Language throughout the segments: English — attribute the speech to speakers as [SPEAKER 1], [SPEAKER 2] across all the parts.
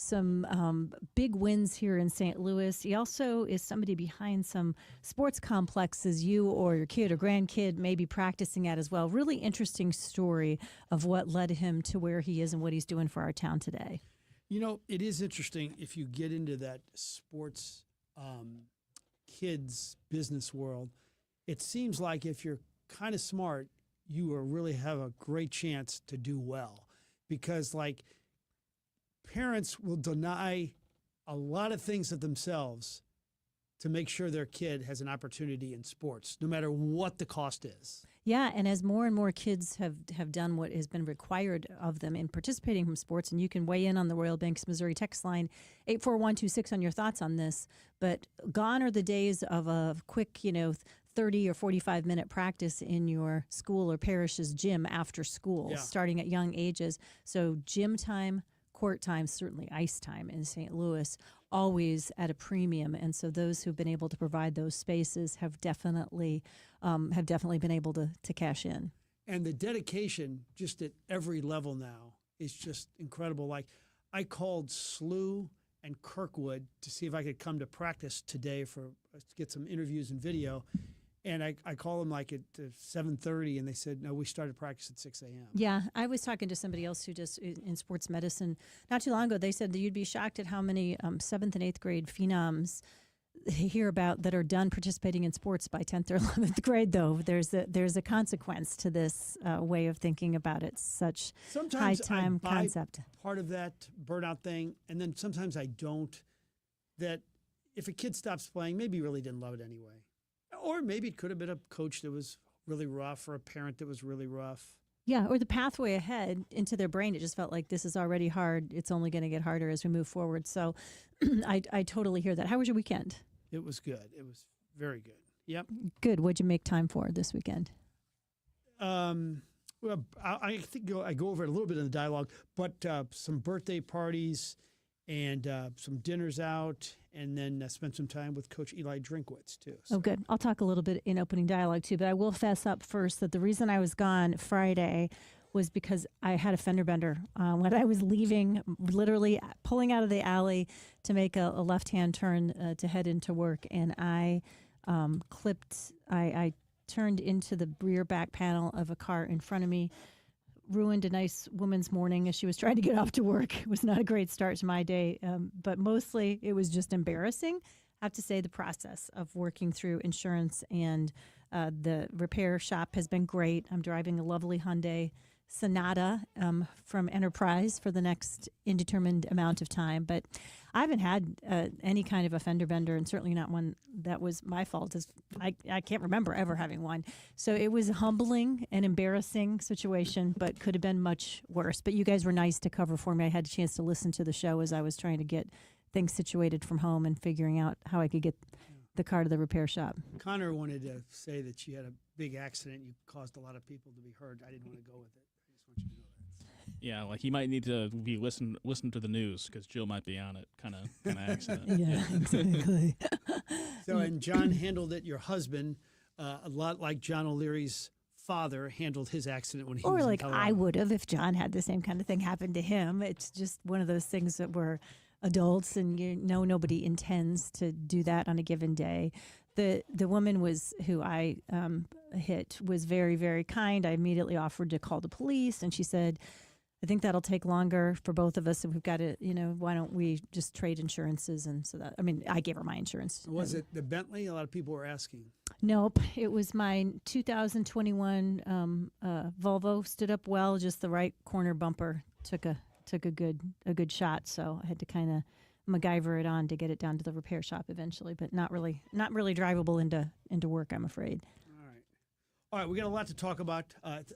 [SPEAKER 1] some big wins here in St. Louis. He also is somebody behind some sports complexes you or your kid or grandkid may be practicing at as well. Really interesting story of what led him to where he is and what he's doing for our town today.
[SPEAKER 2] You know, it is interesting if you get into that sports kids business world. It seems like if you're kind of smart, you will really have a great chance to do well, because like parents will deny a lot of things of themselves to make sure their kid has an opportunity in sports, no matter what the cost is.
[SPEAKER 1] Yeah, and as more and more kids have done what has been required of them in participating from sports, and you can weigh in on the Royal Banks Missouri text line 84126 on your thoughts on this, but gone are the days of a quick, 30 or 45-minute practice in your school or parish's gym after school, starting at young ages. So gym time, court time, certainly ice time in St. Louis, always at a premium. And so those who've been able to provide those spaces have definitely been able to cash in.
[SPEAKER 2] And the dedication just at every level now is just incredible. Like I called SLU and Kirkwood to see if I could come to practice today to get some interviews and video. And I call them like at 7:30, and they said, no, we started practice at 6 a.m.
[SPEAKER 1] Yeah, I was talking to somebody else who just in sports medicine not too long ago. They said that you'd be shocked at how many 7th and 8th grade phenoms hear about that are done participating in sports by 10th or 11th grade, though. There's a consequence to this way of thinking about it. Such
[SPEAKER 2] sometimes
[SPEAKER 1] high-time
[SPEAKER 2] I buy
[SPEAKER 1] concept.
[SPEAKER 2] Part of that burnout thing, and then sometimes I don't. That if a kid stops playing, maybe he really didn't love it anyway. Or maybe it could have been a coach that was really rough or a parent that was really rough.
[SPEAKER 1] Yeah, or the pathway ahead into their brain. It just felt like this is already hard. It's only going to get harder as we move forward. So I totally hear that. How was your weekend?
[SPEAKER 2] It was good. It was very good. Yep.
[SPEAKER 1] Good. What'd you make time for this weekend?
[SPEAKER 2] Well, I think I go over it a little bit in the dialogue, but some birthday parties and some dinners out, and then spent some time with Coach Eli Drinkwitz, too. So.
[SPEAKER 1] Oh, good. I'll talk a little bit in opening dialogue, too, but I will fess up first that the reason I was gone Friday was because I had a fender bender. When I was leaving, literally pulling out of the alley to make a left-hand turn to head into work, and I I turned into the rear back panel of a car in front of me, ruined a nice woman's morning as she was trying to get off to work. It was not a great start to my day, but mostly it was just embarrassing. I have to say the process of working through insurance and the repair shop has been great. I'm driving a lovely Hyundai Sonata from Enterprise for the next indeterminate amount of time, but I haven't had any kind of a fender bender, and certainly not one that was my fault. I can't remember ever having one. So it was a humbling and embarrassing situation, but could have been much worse. But you guys were nice to cover for me. I had a chance to listen to the show as I was trying to get things situated from home and figuring out how I could get the car to the repair shop.
[SPEAKER 2] Connor wanted to say that she had a big accident. You caused a lot of people to be hurt. I didn't want to go with it. I just want you to know that.
[SPEAKER 3] Yeah, like he might need to be listen to the news because Jill might be on it, kind of accident.
[SPEAKER 1] Yeah, exactly.
[SPEAKER 2] So, and John handled it. Your husband, a lot like John O'Leary's father handled his accident when he was in
[SPEAKER 1] like
[SPEAKER 2] Colorado.
[SPEAKER 1] I would have if John had the same kind of thing happen to him. It's just one of those things that we're adults, and nobody intends to do that on a given day. The woman who I hit was very, very kind. I immediately offered to call the police, and she said, I think that'll take longer for both of us, and we've got to, why don't we just trade insurances? And so I gave her my insurance.
[SPEAKER 2] Was it the Bentley? A lot of people were asking.
[SPEAKER 1] Nope. It was my 2021 Volvo. Stood up well, just the right corner bumper took a good shot. So I had to kind of MacGyver it on to get it down to the repair shop eventually, but not really drivable into work, I'm afraid.
[SPEAKER 2] All right, we got a lot to talk about.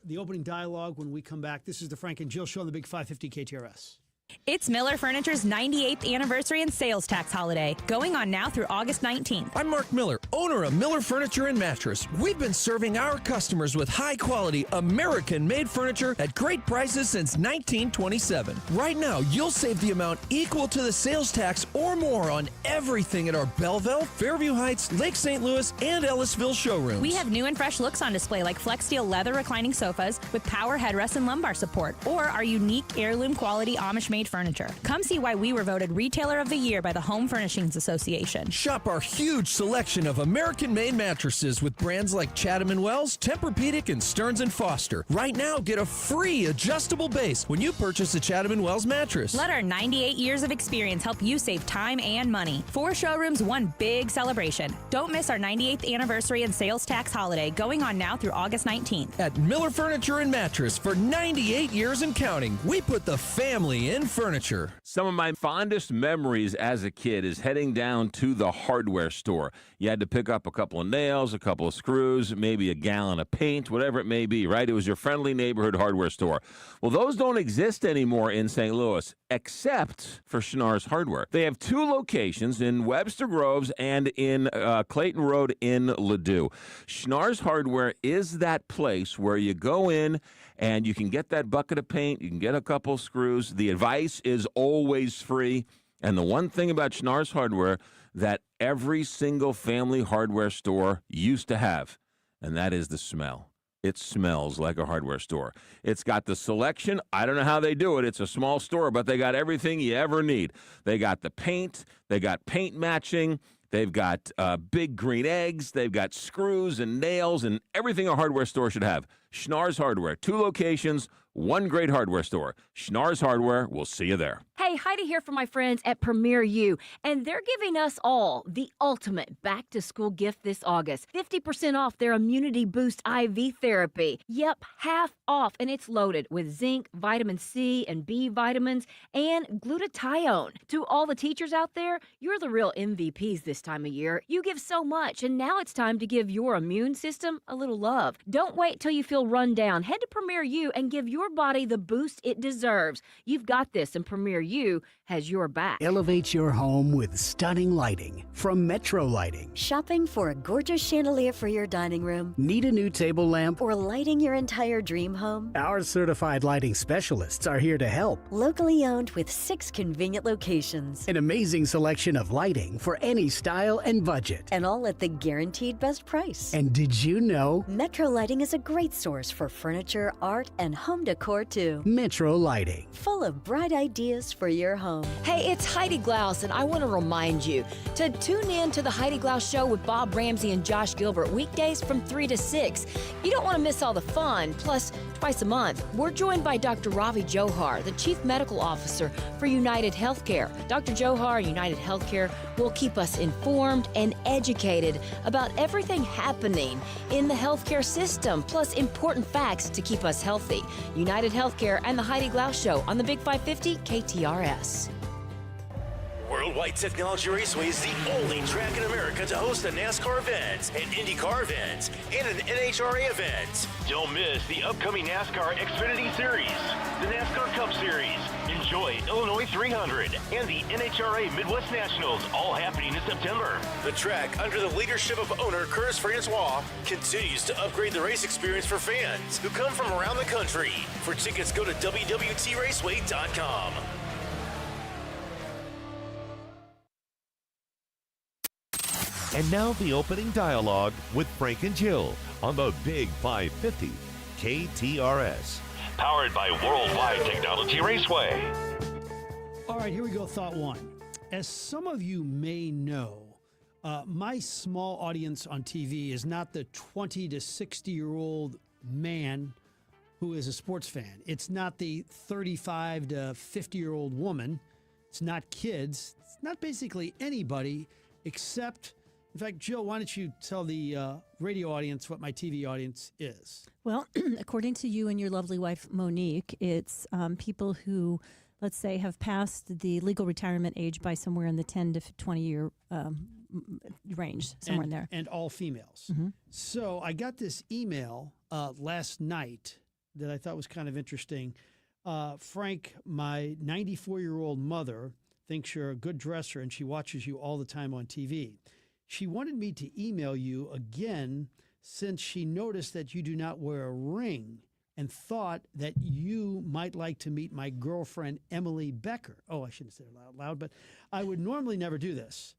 [SPEAKER 2] The opening dialogue when we come back. This is the Frank and Jill Show on the Big 550 KTRS.
[SPEAKER 4] It's Miller Furniture's 98th anniversary and sales tax holiday, going on now through August 19th.
[SPEAKER 5] I'm Mark Miller, owner of Miller Furniture and Mattress. We've been serving our customers with high-quality, American-made furniture at great prices since 1927. Right now, you'll save the amount equal to the sales tax or more on everything at our Belleville, Fairview Heights, Lake St. Louis, and Ellisville showrooms.
[SPEAKER 4] We have new and fresh looks on display like Flex Steel leather reclining sofas with power headrests and lumbar support, or our unique heirloom quality Amish-made Made Furniture. Come see why we were voted Retailer of the Year by the Home Furnishings Association.
[SPEAKER 5] Shop our huge selection of American-made mattresses with brands like Chatham & Wells, Tempur-Pedic, and Stearns & Foster. Right now, get a free adjustable base when you purchase a Chatham & Wells mattress.
[SPEAKER 4] Let our 98 years of experience help you save time and money. 4 showrooms, one big celebration. Don't miss our 98th anniversary and sales tax holiday going on now through August 19th.
[SPEAKER 5] At Miller Furniture and Mattress, for 98 years and counting, we put the family in furniture.
[SPEAKER 6] Some of my fondest memories as a kid is heading down to the hardware store. You had to pick up a couple of nails, a couple of screws, maybe a gallon of paint, whatever it may be, right? It was your friendly neighborhood hardware store. Well, those don't exist anymore in St. Louis, except for Schnarr's Hardware. They have 2 locations in Webster Groves and in Clayton Road in Ladue. Schnarr's Hardware is that place where you go in and you can get that bucket of paint, you can get a couple screws. The advice is always free. And the one thing about Schnarr's Hardware that every single family hardware store used to have, and that is the smell. It smells like a hardware store. It's got the selection. I don't know how they do it. It's a small store, but they got everything you ever need. They got the paint. They got paint matching. They've got big green eggs. They've got screws and nails and everything a hardware store should have. Schnarr's Hardware, 2 locations, 1 great hardware store. Schnarr's Hardware, we'll see you there.
[SPEAKER 7] Hey, Heidi here from my friends at Premier U, and they're giving us all the ultimate back-to-school gift this August. 50% off their Immunity Boost IV therapy. Yep, half off, and it's loaded with zinc, vitamin C, and B vitamins, and glutathione. To all the teachers out there, you're the real MVPs this time of year. You give so much, and now it's time to give your immune system a little love. Don't wait till you feel run down. Head to Premier U and give your body the boost it deserves. You've got this, and Premier U has your back.
[SPEAKER 8] Elevate your home with stunning lighting from Metro Lighting.
[SPEAKER 9] Shopping for a gorgeous chandelier for your dining room?
[SPEAKER 8] Need a new table lamp?
[SPEAKER 9] Or lighting your entire dream home?
[SPEAKER 8] Our certified lighting specialists are here to help.
[SPEAKER 9] Locally owned with 6 convenient locations.
[SPEAKER 8] An amazing selection of lighting for any style and budget.
[SPEAKER 9] And all at the guaranteed best price.
[SPEAKER 8] And did you know?
[SPEAKER 9] Metro Lighting is a great source for furniture, art, and home decor too.
[SPEAKER 8] Metro Lighting.
[SPEAKER 9] Full of bright ideas for your home.
[SPEAKER 7] Hey, it's Heidi Glaus, and I want to remind you to tune in to the Heidi Glaus Show with Bob Ramsey and Josh Gilbert weekdays from 3 to 6. You don't want to miss all the fun. Plus, twice a month, we're joined by Dr. Ravi Johar, the Chief Medical Officer for United Healthcare. Dr. Johar and United Healthcare will keep us informed and educated about everything happening in the healthcare system, plus important facts to keep us healthy. United Healthcare and the Heidi Glaus Show on the Big 550 KTRS.
[SPEAKER 10] Worldwide Technology Raceway is the only track in America to host a NASCAR event, an IndyCar event, and an NHRA event. Don't miss the upcoming NASCAR Xfinity Series, the NASCAR Cup Series, Enjoy Illinois 300, and the NHRA Midwest Nationals, all happening in September. The track, under the leadership of owner Curtis Francois, continues to upgrade the race experience for fans who come from around the country. For tickets, go to www.raceway.com.
[SPEAKER 11] And now the opening dialogue with Frank and Jill on the Big 550 KTRS.
[SPEAKER 10] Powered by Worldwide Technology Raceway.
[SPEAKER 2] All right, here we go. Thought 1. As some of you may know, my small audience on TV is not the 20 to 60-year-old man who is a sports fan. It's not the 35 to 50-year-old woman. It's not kids. It's not basically anybody except... In fact, Jill, why don't you tell the radio audience what my TV audience is?
[SPEAKER 1] Well, according to you and your lovely wife, Monique, it's people who, let's say, have passed the legal retirement age by somewhere in the 10 to 20-year range, somewhere in there.
[SPEAKER 2] And all females.
[SPEAKER 1] Mm-hmm.
[SPEAKER 2] So I got this email last night that I thought was kind of interesting. Frank, my 94-year-old mother thinks you're a good dresser, and she watches you all the time on TV. She wanted me to email you again since she noticed that you do not wear a ring and thought that you might like to meet my girlfriend, Emily Becker. Oh, I shouldn't say it out loud, but I would normally never do this.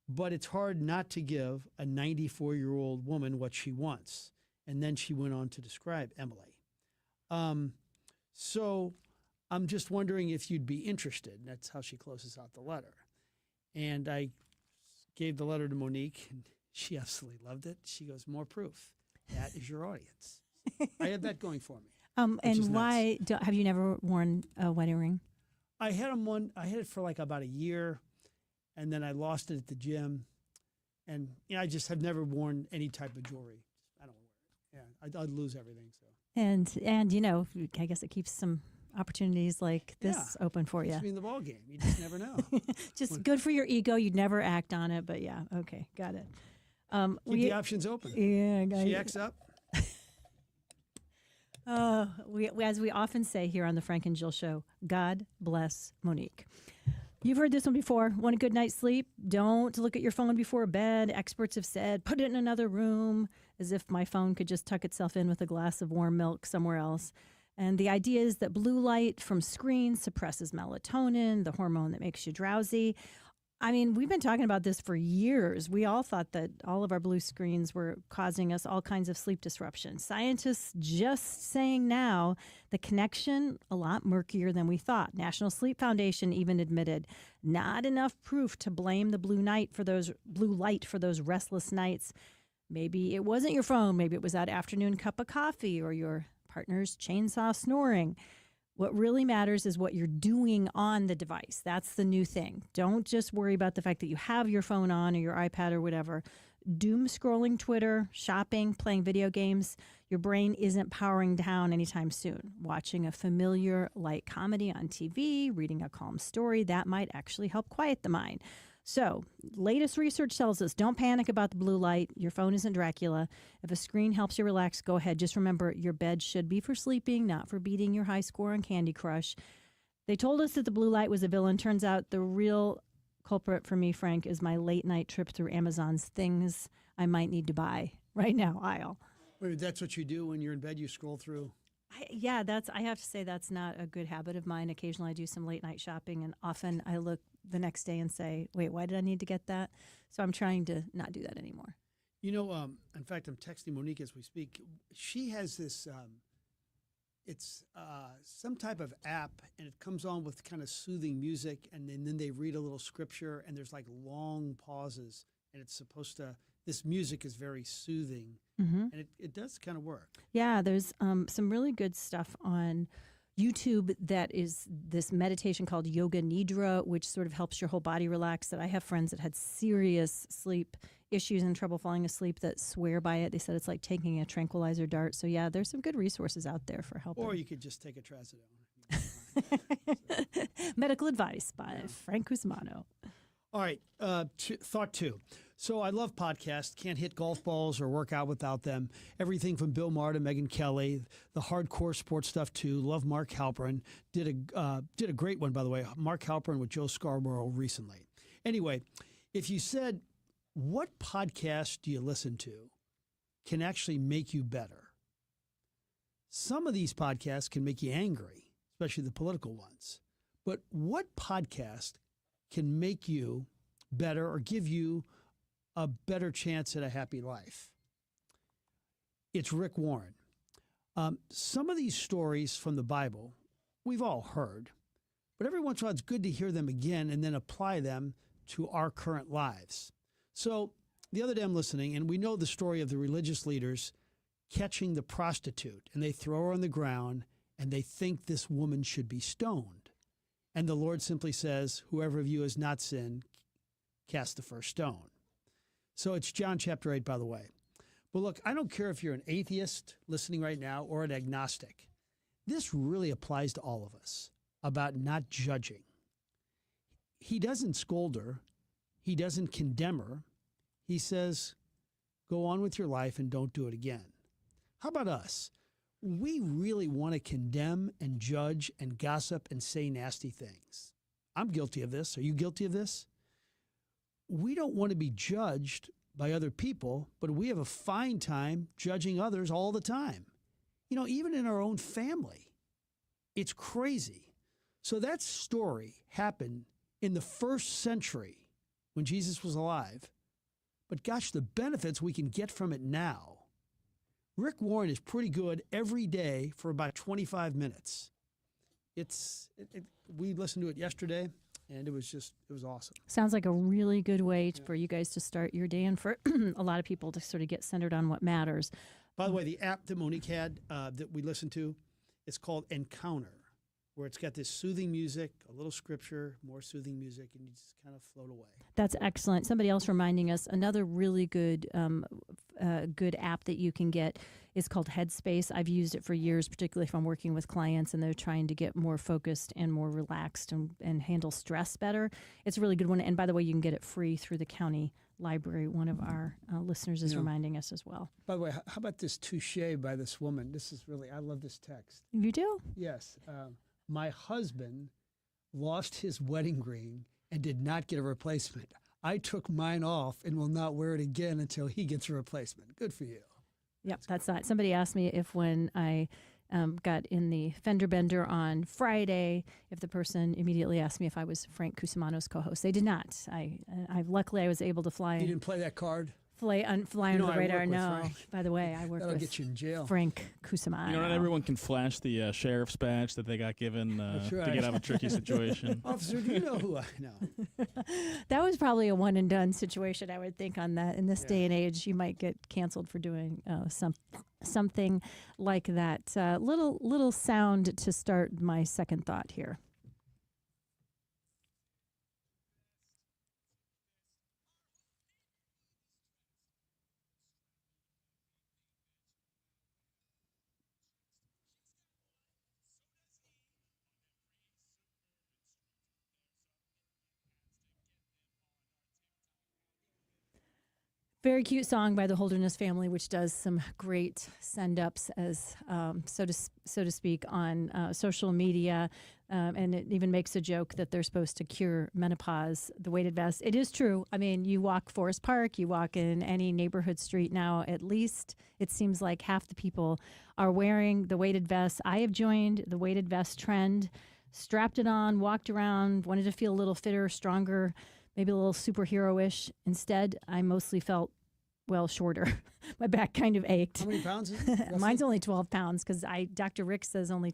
[SPEAKER 2] But it's hard not to give a 94-year-old woman what she wants. And then she went on to describe Emily. So I'm just wondering if you'd be interested. And that's how she closes out the letter. And I gave the letter to Monique, and she absolutely loved it. She goes, more proof. That is your audience. I had that going for me.
[SPEAKER 1] And why have you never worn a wedding ring?
[SPEAKER 2] I had it for like about a year, and then I lost it at the gym. And I just have never worn any type of jewelry. I don't wear it. Yeah, I'd lose everything. So.
[SPEAKER 1] And I guess it keeps some opportunities like this open for you.
[SPEAKER 2] Keeps me in the ball game. You just never know.
[SPEAKER 1] Just good for your ego. You'd never act on it, but yeah, okay, got it.
[SPEAKER 2] Keep the options open.
[SPEAKER 1] Yeah,
[SPEAKER 2] she acts up.
[SPEAKER 1] As we often say here on the Frank and Jill Show, God bless Monique. You've heard this one before. Want a good night's sleep? Don't look at your phone before bed. Experts have said, put it in another room, as if my phone could just tuck itself in with a glass of warm milk somewhere else. And the idea is that blue light from screens suppresses melatonin, the hormone that makes you drowsy. I mean, we've been talking about this for years. We all thought that all of our blue screens were causing us all kinds of sleep disruption. Scientists just saying now the connection a lot murkier than we thought. National Sleep Foundation even admitted not enough proof to blame the blue light for those restless nights. Maybe it wasn't your phone. Maybe it was that afternoon cup of coffee or your partner's chainsaw snoring. What really matters is what you're doing on the device. That's the new thing. Don't just worry about the fact that you have your phone on or your iPad or whatever. Doom scrolling Twitter, shopping, playing video games. Your brain isn't powering down anytime soon. Watching a familiar light comedy on TV, reading a calm story, that might actually help quiet the mind. So, latest research tells us don't panic about the blue light. Your phone isn't Dracula. If a screen helps you relax, go ahead. Just remember, your bed should be for sleeping, not for beating your high score on Candy Crush. They told us that the blue light was a villain. Turns out the real culprit for me, Frank, is my late night trip through Amazon's things I might need to buy right now aisle.
[SPEAKER 2] Wait, that's what you do when you're in bed? You scroll through?
[SPEAKER 1] I have to say that's not a good habit of mine. Occasionally I do some late night shopping, and often I look the next day and say, wait, why did I need to get that? So I'm trying to not do that anymore.
[SPEAKER 2] In fact, I'm texting Monique as we speak. She has this, it's some type of app, and it comes on with kind of soothing music, and then they read a little scripture, and there's like long pauses, and it's supposed to, this music is very soothing, and it does kind of work.
[SPEAKER 1] Yeah, there's some really good stuff on YouTube that is this meditation called Yoga Nidra, which sort of helps your whole body relax. That I have friends that had serious sleep issues and trouble falling asleep that swear by it. They said it's like taking a tranquilizer dart. So yeah, there's some good resources out there for helping.
[SPEAKER 2] Or you could just take a trazodone.
[SPEAKER 1] Medical advice by Frank Cusmano.
[SPEAKER 2] All right, thought two. So I love podcasts. Can't hit golf balls or work out without them. Everything from Bill Maher to Megyn Kelly, the hardcore sports stuff too. Love Mark Halperin. Did a great one, by the way. Mark Halperin with Joe Scarborough recently. Anyway, if you said, what podcast do you listen to can actually make you better? Some of these podcasts can make you angry, especially the political ones. But what podcast can make you better or give you a better chance at a happy life? It's Rick Warren. Some of these stories from the Bible, we've all heard, but every once in a while it's good to hear them again and then apply them to our current lives. So the other day I'm listening, and we know the story of the religious leaders catching the prostitute, and they throw her on the ground, and they think this woman should be stoned. And the Lord simply says, whoever of you has not sinned, cast the first stone. So it's John chapter 8, by the way. But look, I don't care if you're an atheist listening right now or an agnostic. This really applies to all of us about not judging. He doesn't scold her. He doesn't condemn her. He says, go on with your life and don't do it again. How about us? We really want to condemn and judge and gossip and say nasty things. I'm guilty of this. Are you guilty of this? We don't want to be judged by other people, but we have a fine time judging others all the time. Even in our own family. It's crazy. So that story happened in the first century when Jesus was alive. But gosh, the benefits we can get from it now. Rick Warren is pretty good every day for about 25 minutes. we listened to it yesterday, and it was awesome.
[SPEAKER 1] Sounds like a really good way for you guys to start your day and for a lot of people to sort of get centered on what matters.
[SPEAKER 2] By the way, the app that Monique had that we listened to, it's called Encounter, where it's got this soothing music, a little scripture, more soothing music, and you just kind of float away.
[SPEAKER 1] That's excellent. Somebody else reminding us, another really good good app that you can get is called Headspace. I've used it for years, particularly if I'm working with clients and they're trying to get more focused and more relaxed and handle stress better. It's a really good one. And by the way, you can get it free through the county library. One of our listeners is reminding us as well.
[SPEAKER 2] By the way, how about this touche by this woman? This is really, I love this text.
[SPEAKER 1] You do?
[SPEAKER 2] Yes. My husband lost his wedding ring and did not get a replacement. I took mine off and will not wear it again until he gets a replacement. Good for you.
[SPEAKER 1] Yep, that's not. Somebody asked me if when I got in the fender bender on Friday, if the person immediately asked me if I was Frank Cusimano's co-host. They did not. I luckily I was able to fly.
[SPEAKER 2] You didn't play that card?
[SPEAKER 1] Fly under the radar. No,
[SPEAKER 2] Frank.
[SPEAKER 1] by the way, I work
[SPEAKER 2] That'll
[SPEAKER 1] with
[SPEAKER 2] get you in jail.
[SPEAKER 1] Frank Cusimano.
[SPEAKER 3] Not everyone can flash the sheriff's badge that they got given to get out of a tricky situation.
[SPEAKER 2] Officer, do you know who I know?
[SPEAKER 1] That was probably a one and done situation, I would think, on that. In this day and age, you might get canceled for doing something like that. Little sound to start my second thought here. Very cute song by the Holderness family, which does some great send-ups, as so to speak, on social media, and it even makes a joke that they're supposed to cure menopause. The weighted vest. It is true. I mean, you walk Forest Park, you walk in any neighborhood street now. At least it seems like half the people are wearing the weighted vest. I have joined the weighted vest trend. Strapped it on, walked around, wanted to feel a little fitter, stronger, maybe a little superhero-ish. Instead, I mostly felt, shorter. My back kind of ached.
[SPEAKER 2] How many pounds is it?
[SPEAKER 1] Mine's only 12 pounds because Dr. Rick says only,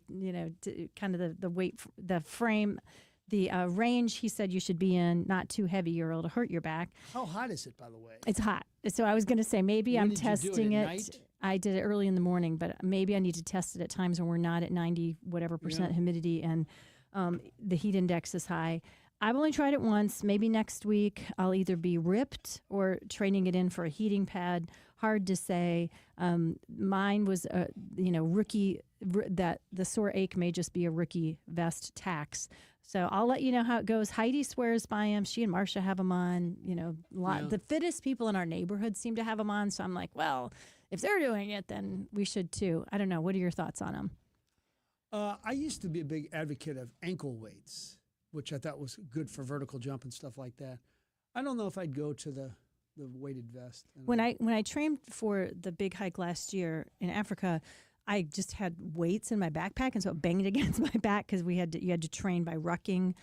[SPEAKER 1] kind of the weight, the frame, the range he said you should be in, not too heavy or it'll hurt your back.
[SPEAKER 2] How hot is it, by the way?
[SPEAKER 1] It's hot. So I was going to say maybe
[SPEAKER 2] When
[SPEAKER 1] I'm
[SPEAKER 2] did you do it,
[SPEAKER 1] testing
[SPEAKER 2] at
[SPEAKER 1] it.
[SPEAKER 2] night?
[SPEAKER 1] I did it early in the morning, but maybe I need to test it at times when we're not at 90 whatever percent humidity and the heat index is high. I've only tried it once. Maybe next week I'll either be ripped or trading it in for a heating pad. Hard to say. Mine was, rookie, that the sore ache may just be a rookie vest tax. So I'll let you know how it goes. Heidi swears by them. She and Marcia have them on. The fittest people in our neighborhood seem to have them on. So I'm like, well, if they're doing it, then we should too. I don't know. What are your thoughts on them?
[SPEAKER 2] I used to be a big advocate of ankle weights, which I thought was good for vertical jump and stuff like that. I don't know if I'd go to the weighted vest.
[SPEAKER 1] When I trained for the big hike last year in Africa, I just had weights in my backpack, and so it banged against my back because you had to train by rucking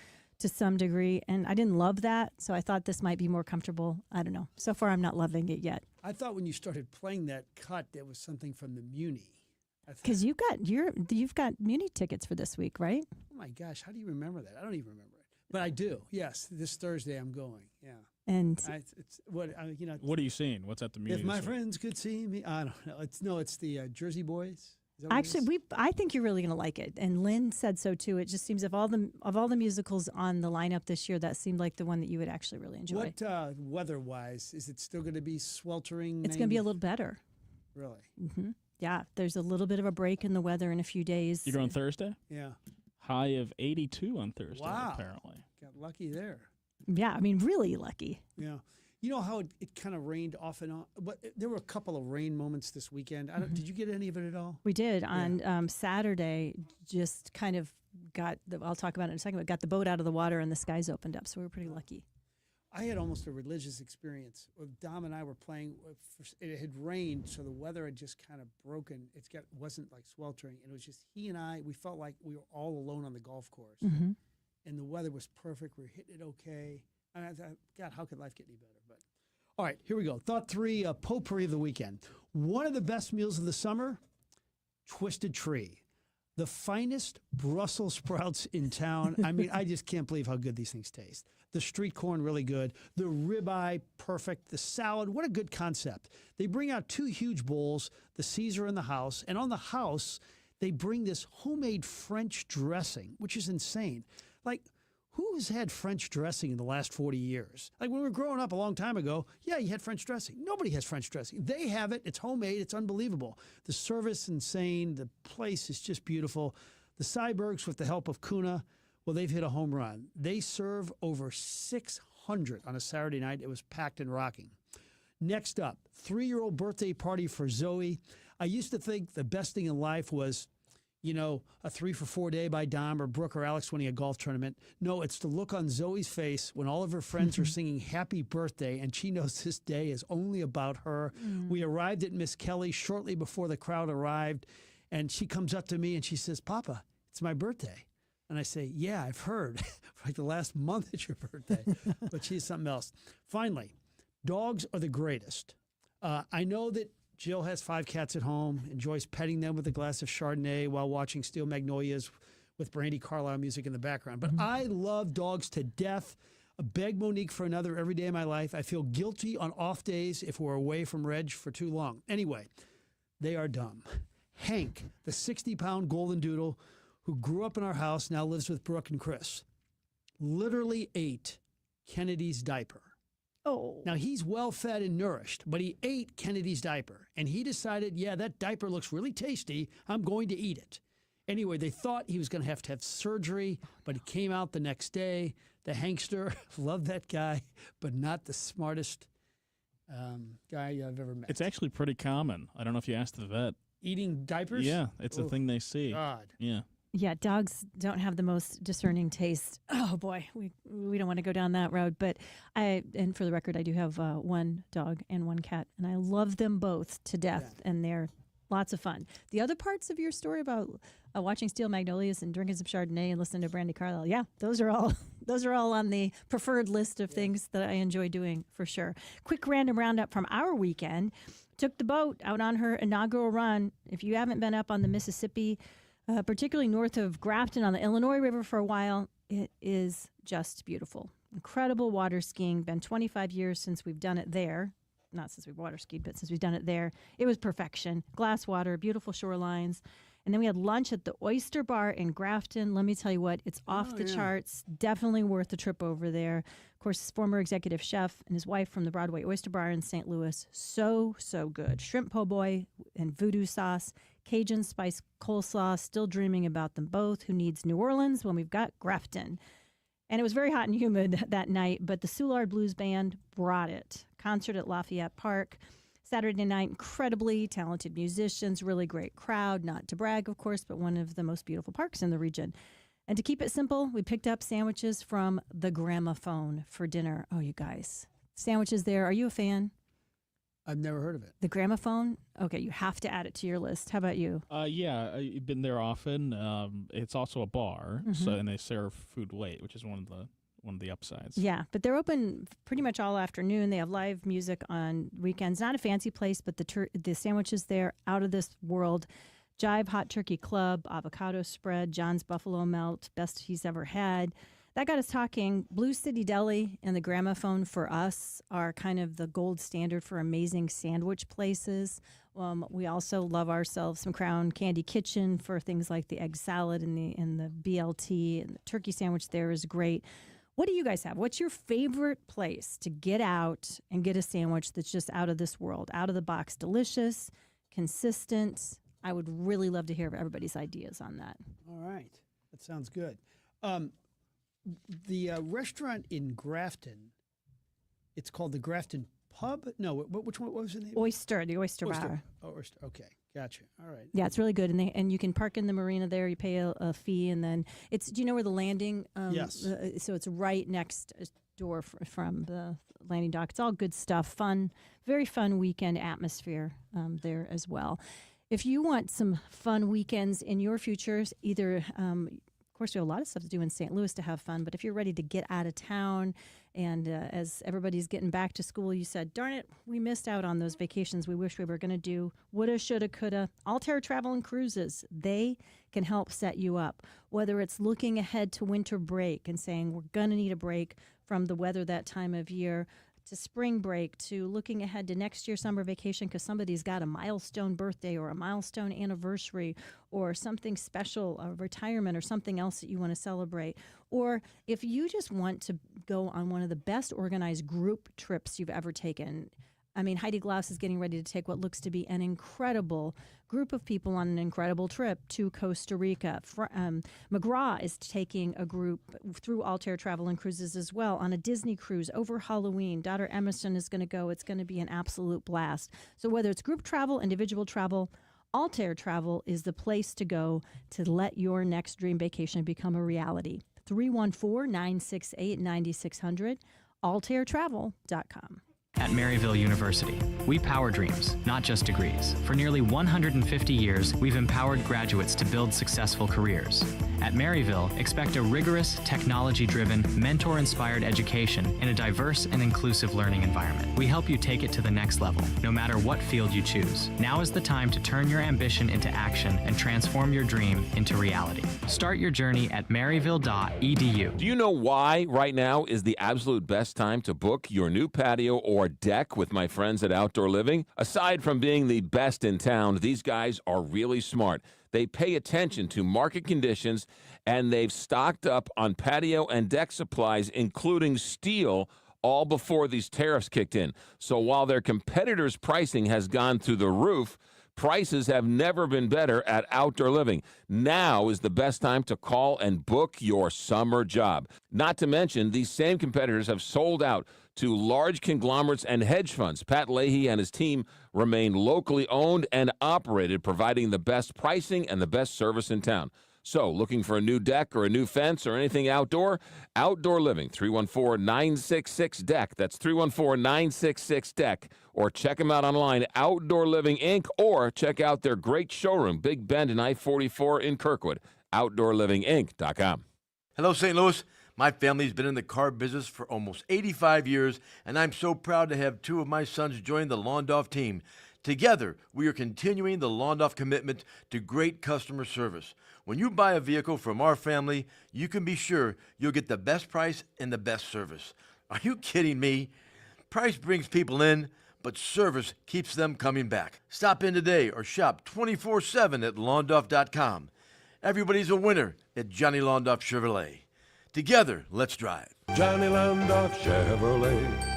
[SPEAKER 1] to some degree, and I didn't love that, so I thought this might be more comfortable. I don't know. So far, I'm not loving it yet.
[SPEAKER 2] I thought when you started playing that cut, there was something from the Muni.
[SPEAKER 1] Because you've got Muni tickets for this week, right?
[SPEAKER 2] Oh my gosh, how do you remember that? I don't even remember it, but I do. Yes, this Thursday I'm going. Yeah,
[SPEAKER 1] and
[SPEAKER 3] what are you seeing? What's at the Muni?
[SPEAKER 2] If my friends could see me, I don't know. It's the Jersey Boys.
[SPEAKER 1] Actually, I think you're really going to like it, and Lynn said so too. It just seems of all the musicals on the lineup this year, that seemed like the one that you would actually really enjoy.
[SPEAKER 2] What weather-wise, is it still going to be sweltering?
[SPEAKER 1] It's going to be a little better.
[SPEAKER 2] Really?
[SPEAKER 1] Mm-hmm. Yeah, there's a little bit of a break in the weather in a few days.
[SPEAKER 3] You're going Thursday?
[SPEAKER 2] Yeah.
[SPEAKER 3] High of 82 on Thursday, apparently.
[SPEAKER 2] Got lucky there.
[SPEAKER 1] Yeah, I mean, really lucky.
[SPEAKER 2] Yeah. You know how it kind of rained off and on? But there were a couple of rain moments this weekend. Did you get any of it at all?
[SPEAKER 1] We did. On Saturday, just kind of I'll talk about it in a second, but got the boat out of the water and the skies opened up, so we were pretty lucky.
[SPEAKER 2] I had almost a religious experience. Dom and I were playing. It had rained, so the weather had just kind of broken. It wasn't like sweltering, and it was just he and I. We felt like we were all alone on the golf course, and the weather was perfect. We were hitting it okay. And I thought, God, how could life get any better? But all right, here we go. Thought 3, potpourri of the weekend. One of the best meals of the summer, Twisted Tree. the finest Brussels sprouts in town. I mean, I just can't believe how good these things taste. The street corn, really good. The ribeye, perfect. The salad, what a good concept. They bring out 2 huge bowls, the Caesar and the house. And on the house, they bring this homemade French dressing, which is insane. Like, who has had French dressing in the last 40 years? Like when we were growing up a long time ago, yeah, you had French dressing. Nobody has French dressing. They have it. It's homemade. It's unbelievable. The service, insane. The place is just beautiful. The Cybergs, with the help of Kuna, well, they've hit a home run. They serve over 600 on a Saturday night. It was packed and rocking. Next up, 3-year-old birthday party for Zoe. I used to think the best thing in life was, you know, a 3-for-4 day by Dom or Brooke or Alex winning a golf tournament. No, it's the look on Zoe's face when all of her friends are singing happy birthday and she knows this day is only about her. We arrived at Miss Kelly shortly before the crowd arrived, and she comes up to me and she says, "Papa, it's my birthday." And I say, "Yeah, I've heard for like the last month it's your birthday." But she's something else. Finally, dogs are the greatest. I know that Jill has 5 cats at home, enjoys petting them with a glass of Chardonnay while watching Steel Magnolias with Brandy Carlisle music in the background. But I love dogs to death. I beg Monique for another every day of my life. I feel guilty on off days if we're away from Reg for too long. Anyway, they are dumb. Hank, the 60-pound golden doodle who grew up in our house, now lives with Brooke and Chris, literally ate Kennedy's diaper.
[SPEAKER 1] Oh.
[SPEAKER 2] Now, he's well-fed and nourished, but he ate Kennedy's diaper, and he decided, yeah, that diaper looks really tasty. I'm going to eat it. Anyway, they thought he was going to have surgery, but it came out the next day. The Hankster, love that guy, but not the smartest guy I've ever met.
[SPEAKER 3] It's actually pretty common. I don't know if you asked the vet.
[SPEAKER 2] Eating diapers?
[SPEAKER 3] Yeah, it's a thing they see.
[SPEAKER 2] God.
[SPEAKER 3] Yeah.
[SPEAKER 1] Yeah, dogs don't have the most discerning taste. Oh boy, we don't want to go down that road. But and for the record, I do have 1 dog and 1 cat, and I love them both to death, and they're lots of fun. The other parts of your story about watching Steel Magnolias and drinking some Chardonnay and listening to Brandy Carlisle, yeah, those are all on the preferred list of things that I enjoy doing for sure. Quick random roundup from our weekend. Took the boat out on her inaugural run. If you haven't been up on the Mississippi, particularly north of Grafton on the Illinois River for a while, it is just beautiful. Incredible water skiing. Been 25 years since we've done it there. Not since we've water skied, but since we've done it there. It was perfection. Glass water, beautiful shorelines. And then we had lunch at the Oyster Bar in Grafton. Let me tell you what, it's off the charts. Definitely worth the trip over there. Of course, his former executive chef and his wife from the Broadway Oyster Bar in St. Louis. So, so good. Shrimp po' boy and voodoo sauce. Cajun spice coleslaw, still dreaming about them both. Who needs New Orleans when we've got Grafton? And it was very hot and humid that night, but the Soulard Blues Band brought it. Concert at Lafayette Park. Saturday night, incredibly talented musicians, really great crowd. Not to brag, of course, but one of the most beautiful parks in the region. And to keep it simple, we picked up sandwiches from the Gramophone for dinner. Oh, you guys. Sandwiches there. Are you a fan?
[SPEAKER 2] I've never heard of it.
[SPEAKER 1] The Gramophone? Okay, you have to add it to your list. How about you?
[SPEAKER 3] Yeah, I've been there often. It's also a bar, so and they serve food late, which is one of the upsides.
[SPEAKER 1] Yeah, but they're open pretty much all afternoon. They have live music on weekends. Not a fancy place, but the sandwiches there, out of this world. Jive Hot Turkey Club, avocado spread, John's Buffalo Melt, best he's ever had. That got us talking. Blue City Deli and the Gramophone for us are kind of the gold standard for amazing sandwich places. We also love ourselves some Crown Candy Kitchen for things like the egg salad and the BLT, and the turkey sandwich there is great. What do you guys have? What's your favorite place to get out and get a sandwich that's just out of this world, out of the box, delicious, consistent? I would really love to hear everybody's ideas on that.
[SPEAKER 2] All right. That sounds good. The restaurant in Grafton, it's called the Grafton Pub? No, which one? What was the name?
[SPEAKER 1] The Oyster Bar.
[SPEAKER 2] Oh, Oyster. Okay, gotcha. All right.
[SPEAKER 1] Yeah, it's really good, and you can park in the marina there. You pay a fee, and then it's. Do you know where the landing?
[SPEAKER 2] Yes.
[SPEAKER 1] So it's right next door from the landing dock. It's all good stuff. Fun, very fun weekend atmosphere there as well. If you want some fun weekends in your futures, either course, we have a lot of stuff to do in St. Louis to have fun, but if you're ready to get out of town and as everybody's getting back to school, you said, darn it, we missed out on those vacations we wish we were going to do. Woulda, shoulda, coulda. Altair Travel and Cruises, they can help set you up. Whether it's looking ahead to winter break and saying we're going to need a break from the weather that time of year, to spring break, to looking ahead to next year's summer vacation because somebody's got a milestone birthday or a milestone anniversary or something special, a retirement or something else that you want to celebrate. Or if you just want to go on one of the best organized group trips you've ever taken. I mean, Heidi Glaus is getting ready to take what looks to be an incredible group of people on an incredible trip to Costa Rica. McGraw is taking a group through Altair Travel and Cruises as well on a Disney cruise over Halloween. Daughter Emerson is going to go. It's going to be an absolute blast. So whether it's group travel, individual travel, Altair Travel is the place to go to let your next dream vacation become a reality. 314-968-9600, altairtravel.com.
[SPEAKER 12] At Maryville University, we power dreams, not just degrees. For nearly 150 years, we've empowered graduates to build successful careers. At Maryville, expect a rigorous, technology-driven, mentor-inspired education in a diverse and inclusive learning environment. We help you take it to the next level, no matter what field you choose. Now is the time to turn your ambition into action and transform your dream into reality. Start your journey at maryville.edu.
[SPEAKER 6] Do you know why right now is the absolute best time to book your new patio or deck with my friends at Outdoor Living? Aside from being the best in town, these guys are really smart. They pay attention to market conditions, and they've stocked up on patio and deck supplies, including steel, all before these tariffs kicked in. So while their competitors' pricing has gone through the roof, prices have never been better at Outdoor Living. Now is the best time to call and book your summer job. Not to mention, these same competitors have sold out to large conglomerates and hedge funds. Pat Leahy and his team remain locally owned and operated, providing the best pricing and the best service in town. So, looking for a new deck or a new fence or anything outdoor? Outdoor Living, 314-966-DECK. That's 314-966-DECK. Or check them out online, Outdoor Living Inc., or check out their great showroom, Big Bend and I-44 in Kirkwood, OutdoorLivingInc.com.
[SPEAKER 13] Hello, St. Louis. My family's been in the car business for almost 85 years, and I'm so proud to have two of my sons join the Londoff team. Together, we are continuing the Londoff commitment to great customer service. When you buy a vehicle from our family, you can be sure you'll get the best price and the best service. Are you kidding me? Price brings people in, but service keeps them coming back. Stop in today or shop 24/7 at Londoff.com. Everybody's a winner at Johnny Londoff Chevrolet. Together, let's drive.
[SPEAKER 11] Johnny Londoff Chevrolet.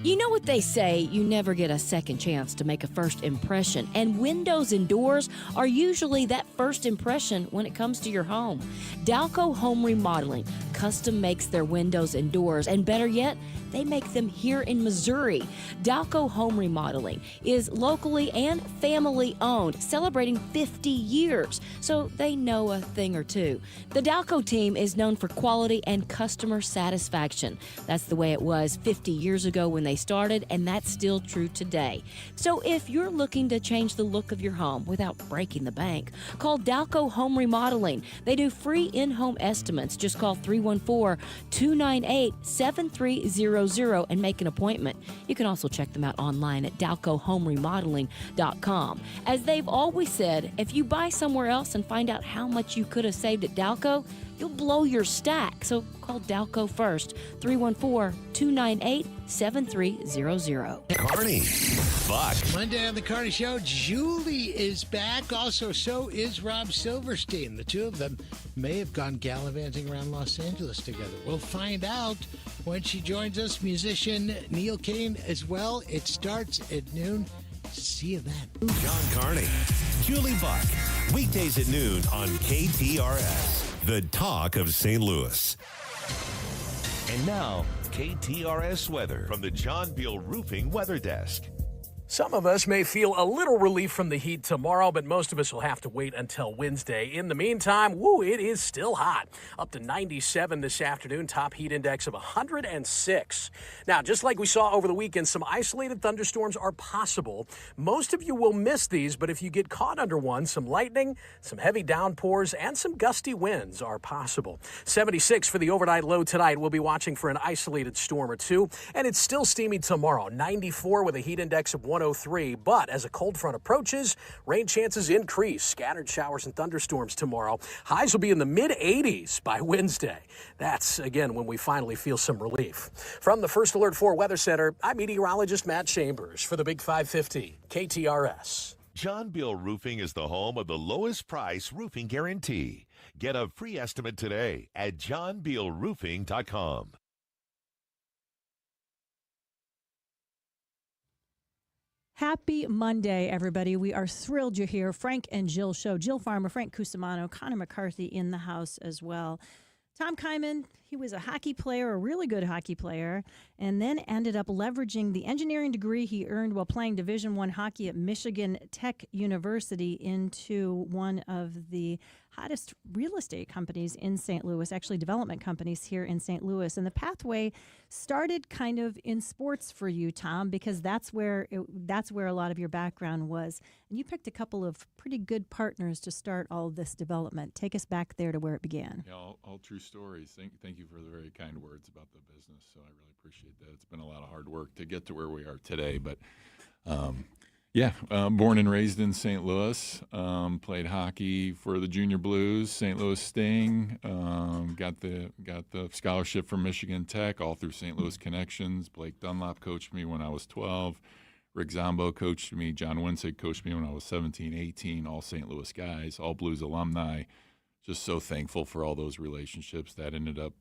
[SPEAKER 7] You know what they say, you never get a second chance to make a first impression, and windows and doors are usually that first impression when it comes to your home. Dalco Home Remodeling custom makes their windows and doors, and better yet, they make them here in Missouri. Dalco Home Remodeling is locally and family owned, celebrating 50 years, so they know a thing or two. The Dalco team is known for quality and customer satisfaction. That's the way it was 50 years ago when they started, and that's still true today. So if you're looking to change the look of your home without breaking the bank, call Dalco Home Remodeling. They do free in-home estimates. Just call 314-298-7300 and make an appointment. You can also check them out online at dalcohomeremodeling.com. As they've always said, if you buy somewhere else and find out how much you could have saved at Dalco, you'll blow your stack. So call Dalco first, 314-298-7300.
[SPEAKER 11] Carney. Buck.
[SPEAKER 14] Monday on the Carney Show, Julie is back. Also, so is Rob Silverstein. The two of them may have gone gallivanting around Los Angeles together. We'll find out when she joins us. Musician Neil Kane as well. It starts at noon. See you then.
[SPEAKER 11] John Carney. Julie Buck. Weekdays at noon on KTRS. The talk of St. Louis. And now, KTRS weather from the John Beal Roofing Weather Desk.
[SPEAKER 15] Some of us may feel a little relief from the heat tomorrow, but most of us will have to wait until Wednesday. In the meantime, it is still hot. Up to 97 this afternoon, top heat index of 106. Now, just like we saw over the weekend, some isolated thunderstorms are possible. Most of you will miss these, but if you get caught under one, some lightning, some heavy downpours, and some gusty winds are possible. 76 for the overnight low tonight. We'll be watching for an isolated storm or two, and it's still steamy tomorrow. 94 with a heat index of 103, but as a cold front approaches, rain chances increase. Scattered showers and thunderstorms tomorrow. Highs will be in the mid-80s by Wednesday. That's, again, when we finally feel some relief. From the First Alert 4 Weather Center, I'm meteorologist Matt Chambers for the Big 550, KTRS.
[SPEAKER 11] John Bill Roofing is the home of the lowest price roofing guarantee. Get a free estimate today at johnbillroofing.com.
[SPEAKER 1] Happy Monday, everybody. We are thrilled you're here. Frank and Jill Show. Jill Farmer, Frank Cusimano, Connor McCarthy in the house as well. Tom Kyman, he was a hockey player, a really good hockey player, and then ended up leveraging the engineering degree he earned while playing Division I hockey at Michigan Tech University into one of the hottest real estate companies in St. Louis, actually development companies here in St. Louis. And the pathway started kind of in sports for you, Tom, because that's where a lot of your background was. And you picked a couple of pretty good partners to start all of this development. Take us back there to where it began.
[SPEAKER 16] Yeah, all true stories. Thank you for the very kind words about the business. So I really appreciate that. It's been a lot of hard work to get to where we are today. But born and raised in St. Louis, played hockey for the Junior Blues, St. Louis Sting, got the scholarship from Michigan Tech, all through St. Louis connections. Blake Dunlop coached me when I was 12. Rick Zombo coached me. John Winsig coached me when I was 17, 18, all St. Louis guys, all Blues alumni. Just so thankful for all those relationships. That ended up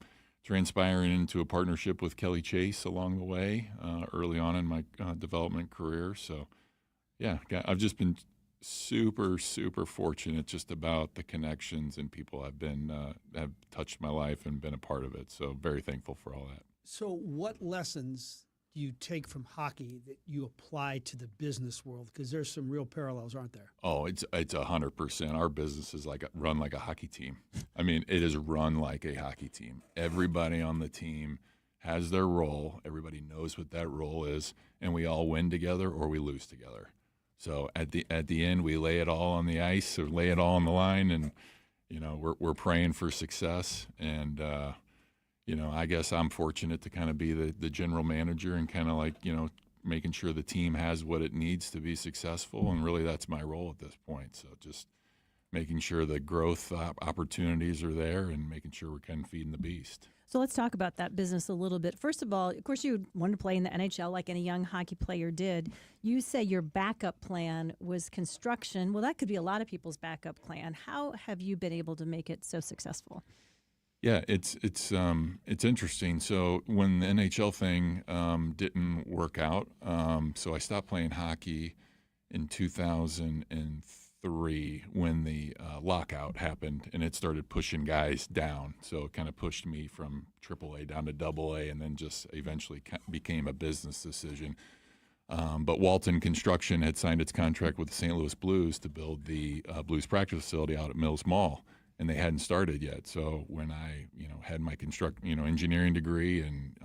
[SPEAKER 16] transpiring into a partnership with Kelly Chase along the way, early on in my development career. So, yeah, I've just been super, super fortunate just about the connections and people have touched my life and been a part of it. So very thankful for all that.
[SPEAKER 2] So what lessons do you take from hockey that you apply to the business world? Because there's some real parallels, aren't there?
[SPEAKER 16] Oh, it's 100%. Our business is run like a hockey team. I mean, it is run like a hockey team. Everybody on the team has their role. Everybody knows what that role is, and we all win together or we lose together. So at the end, we lay it all on the ice or lay it all on the line, and we're praying for success. And I guess I'm fortunate to kind of be the general manager and kind of making sure the team has what it needs to be successful. And really, that's my role at this point. So just making sure the growth opportunities are there and making sure we're kind of feeding the beast.
[SPEAKER 1] So let's talk about that business a little bit. First of all, of course, you wanted to play in the NHL like any young hockey player did. You say your backup plan was construction. Well, that could be a lot of people's backup plan. How have you been able to make it so successful?
[SPEAKER 16] Yeah, it's interesting. So when the NHL thing didn't work out, so I stopped playing hockey in 2003 when the lockout happened, and it started pushing guys down. So it kind of pushed me from AAA down to AA, and then just eventually became a business decision. But Walton Construction had signed its contract with the St. Louis Blues to build the Blues practice facility out at Mills Mall. And they hadn't started yet. So when I, had my engineering degree and,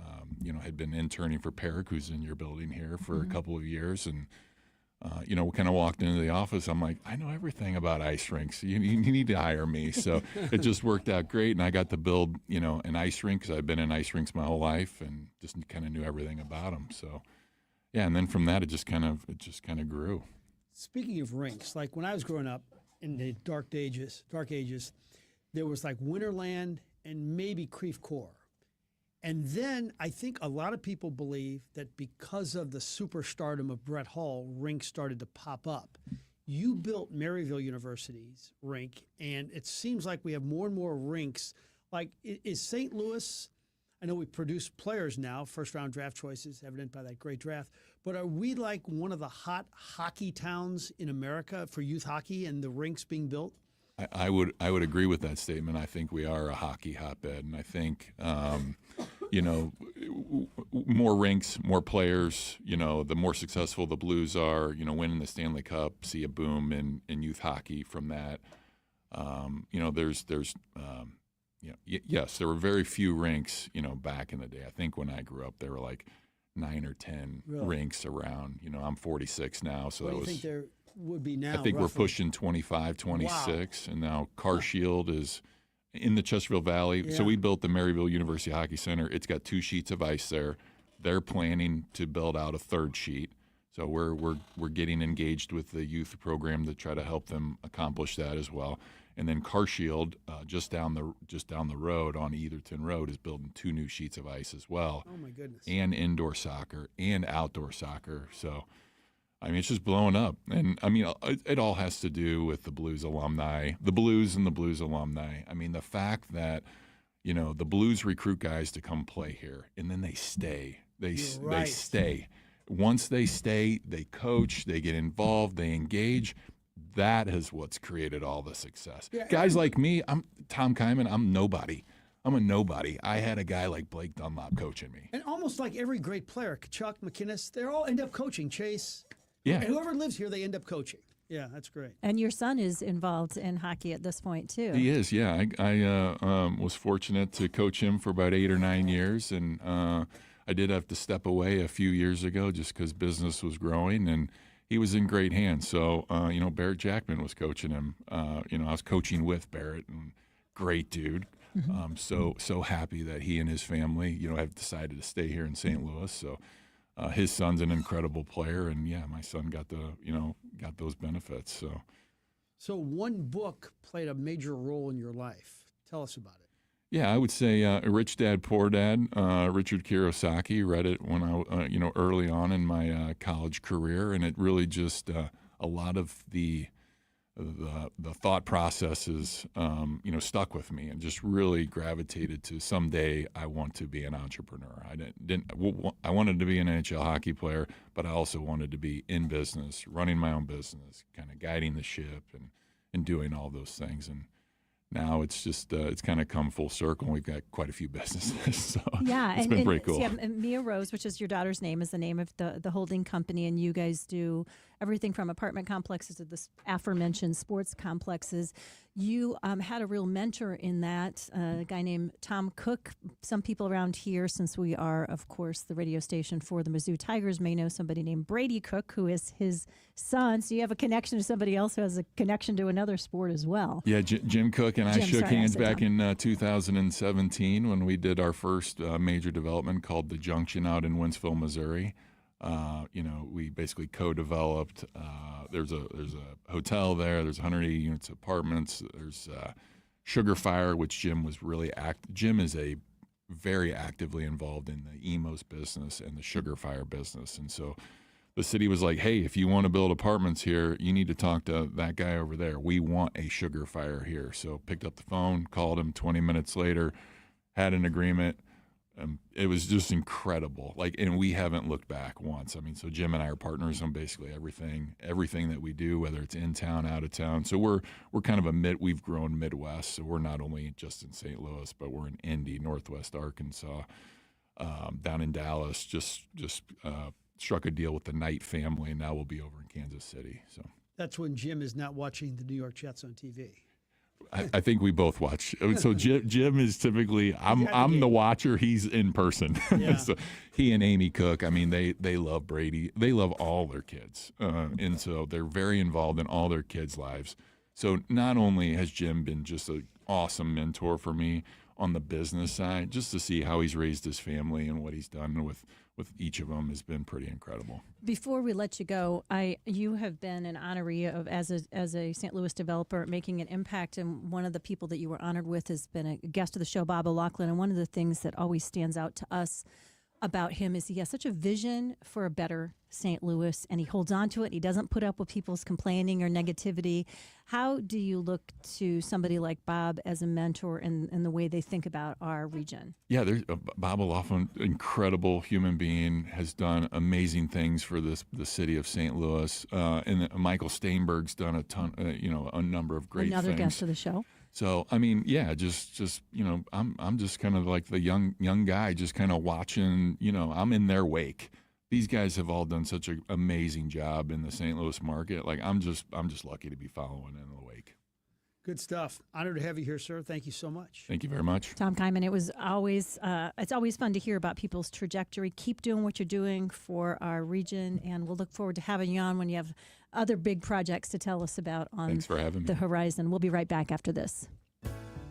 [SPEAKER 16] had been interning for Peric, who's in your building here for a couple of years, and, we kind of walked into the office. I'm like, I know everything about ice rinks. You need to hire me. So it just worked out great. And I got to build, an ice rink because I've been in ice rinks my whole life and just kind of knew everything about them. So, yeah. And then from that, it just kind of grew.
[SPEAKER 2] Speaking of rinks, like when I was growing up in the dark ages, there was like Winterland and maybe Creve Coeur. And then I think a lot of people believe that because of the superstardom of Brett Hull, rinks started to pop up. You built Maryville University's rink, and it seems like we have more and more rinks. Like, is St. Louis, I know we produce players now, first-round draft choices, evident by that great draft, but are we like one of the hot hockey towns in America for youth hockey and the rinks being built?
[SPEAKER 16] I would agree with that statement. I think we are a hockey hotbed, and I think more rinks, more players. The more successful the Blues are, winning the Stanley Cup, see a boom in youth hockey from that. Yes, there were very few rinks, back in the day. I think when I grew up, there were like 9 or 10 rinks around. I'm 46 now, so
[SPEAKER 2] what
[SPEAKER 16] that
[SPEAKER 2] do you
[SPEAKER 16] was.
[SPEAKER 2] think there would be now?
[SPEAKER 16] I think
[SPEAKER 2] roughly?
[SPEAKER 16] we're pushing 25, 26, and now CarShield is in the Chesterfield Valley.
[SPEAKER 2] Yeah.
[SPEAKER 16] So we built the Maryville University Hockey Center. It's got 2 sheets of ice there. They're planning to build out a 3rd sheet. So we're getting engaged with the youth program to try to help them accomplish that as well. And then CarShield, just down the road on Etherton Road, is building 2 new sheets of ice as well.
[SPEAKER 2] Oh my goodness!
[SPEAKER 16] And indoor soccer and outdoor soccer. So, it's just blowing up. And it all has to do with the Blues alumni, the Blues and the Blues alumni. The fact that the Blues recruit guys to come play here, and then they stay. They stay. Once they stay, they coach, they get involved, they engage. That is what's created all the success. Yeah, guys like me, I'm Tom Kyman, I'm nobody. I'm a nobody. I had a guy like Blake Dunlop coaching me.
[SPEAKER 2] And almost like every great player, Chuck, McInnes, they all end up coaching. Chase.
[SPEAKER 16] Yeah.
[SPEAKER 2] And whoever lives here, they end up coaching. Yeah, that's great.
[SPEAKER 1] And your son is involved in hockey at this point, too.
[SPEAKER 16] He is, yeah. I was fortunate to coach him for about 8 or 9 years, and I did have to step away a few years ago just because business was growing, and he was in great hands. So, Barrett Jackman was coaching him. I was coaching with Barrett, and great dude. Mm-hmm. So happy that he and his family, have decided to stay here in St. Louis. So his son's an incredible player, and yeah, my son got those benefits.
[SPEAKER 2] So one book played a major role in your life. Tell us about it.
[SPEAKER 16] Yeah, I would say Rich Dad, Poor Dad, Richard Kiyosaki. Read it when I, early on in my college career, and it really just a lot of the thought processes, stuck with me, and just really gravitated to someday I want to be an entrepreneur. I wanted to be an NHL hockey player, but I also wanted to be in business, running my own business, kind of guiding the ship, and doing all those things. And now it's just it's kind of come full circle, and we've got quite a few businesses. So it's been pretty cool.
[SPEAKER 1] Yeah, and Mia Rose, which is your daughter's name, is the name of the holding company, and you guys do everything from apartment complexes to the aforementioned sports complexes. You had a real mentor in that, a guy named Tom Cook. Some people around here, since we are, of course, the radio station for the Mizzou Tigers, may know somebody named Brady Cook, who is his son. So you have a connection to somebody else who has a connection to another sport as well.
[SPEAKER 16] Yeah, Jim Cook and I shook hands back in 2017 when we did our first major development called The Junction out in Wentzville, Missouri. We basically co-developed. There's a hotel there. There's 180 units of apartments. There's Sugar Fire, which Jim was really Jim is very actively involved in the Emos business and the Sugar Fire business, and so the city was like, "Hey, if you want to build apartments here, you need to talk to that guy over there. We want a Sugar Fire here." So picked up the phone, called him. 20 minutes later, had an agreement. It was just incredible. And we haven't looked back once. So Jim and I are partners on basically everything that we do, whether it's in town, out of town. So we're kind of we've grown Midwest. So we're not only just in St. Louis, but we're in Indy, Northwest Arkansas, down in Dallas. Just struck a deal with the Knight family, and now we'll be over in Kansas City. So
[SPEAKER 2] that's when Jim is not watching the New York Jets on TV.
[SPEAKER 16] I think we both watch. So Jim is typically I'm the watcher. He's in person. Yeah. So he and Amy Cook. They love Brady. They love all their kids, and so they're very involved in all their kids' lives. So not only has Jim been just an awesome mentor for me on the business side, just to see how he's raised his family and what he's done with each of them has been pretty incredible.
[SPEAKER 1] Before we let you go, you have been an honoree of as a St. Louis developer making an impact, and one of the people that you were honored with has been a guest of the show, Bob O'Loughlin, and one of the things that always stands out to us about him is he has such a vision for a better St. Louis, and he holds on to it. He doesn't put up with people's complaining or negativity. How do you look to somebody like Bob as a mentor in the way they think about our region? Yeah,
[SPEAKER 16] there's Bob O'Loughlin, incredible human being, has done amazing things for the city of St. Louis. And Michael Steinberg's done a ton, a number of great things.
[SPEAKER 1] Another guest of the show.
[SPEAKER 16] So I mean, yeah, just I'm just kind of like the young guy, just kind of watching. I'm in their wake. These guys have all done such an amazing job in the St. Louis market. Like I'm just lucky to be following in the wake.
[SPEAKER 2] Good stuff. Honored to have you here, sir. Thank you so much.
[SPEAKER 16] Thank you very much.
[SPEAKER 1] Tom Kyman, it's always fun to hear about people's trajectory. Keep doing what you're doing for our region, and we'll look forward to having you on when you have other big projects to tell us about on
[SPEAKER 16] Thanks for having me.
[SPEAKER 1] the horizon. We'll be right back after this.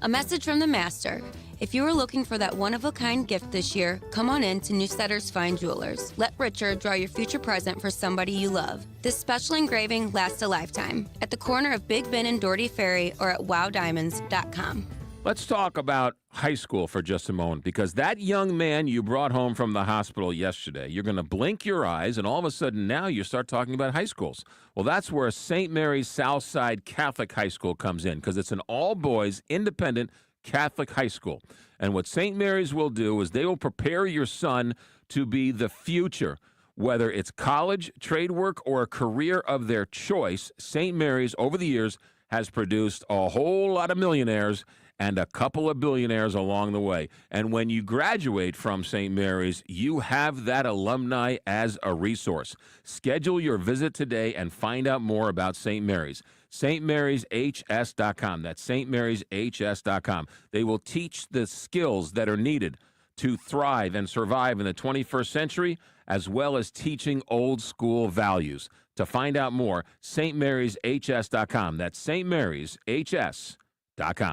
[SPEAKER 17] A message from the master. If you are looking for that one-of-a-kind gift this year, come on in to Newsletter's Fine Jewelers. Let Richard draw your future present for somebody you love. This special engraving lasts a lifetime. At the corner of Big Ben and Doherty Ferry or at wowdiamonds.com.
[SPEAKER 6] Let's talk about high school for just a moment, because that young man you brought home from the hospital yesterday, you're going to blink your eyes, and all of a sudden now you start talking about high schools. Well, that's where St. Mary's Southside Catholic High School comes in, because it's an all-boys, independent Catholic high school. And what St. Mary's will do is they will prepare your son to be the future. Whether it's college, trade work, or a career of their choice, St. Mary's, over the years, has produced a whole lot of millionaires and a couple of billionaires along the way. And when you graduate from St. Mary's, you have that alumni as a resource. Schedule your visit today and find out more about St. Mary's. stmaryshs.com. That's stmaryshs.com. They will teach the skills that are needed to thrive and survive in the 21st century, as well as teaching old school values. To find out more, stmaryshs.com. That's stmaryshs.com.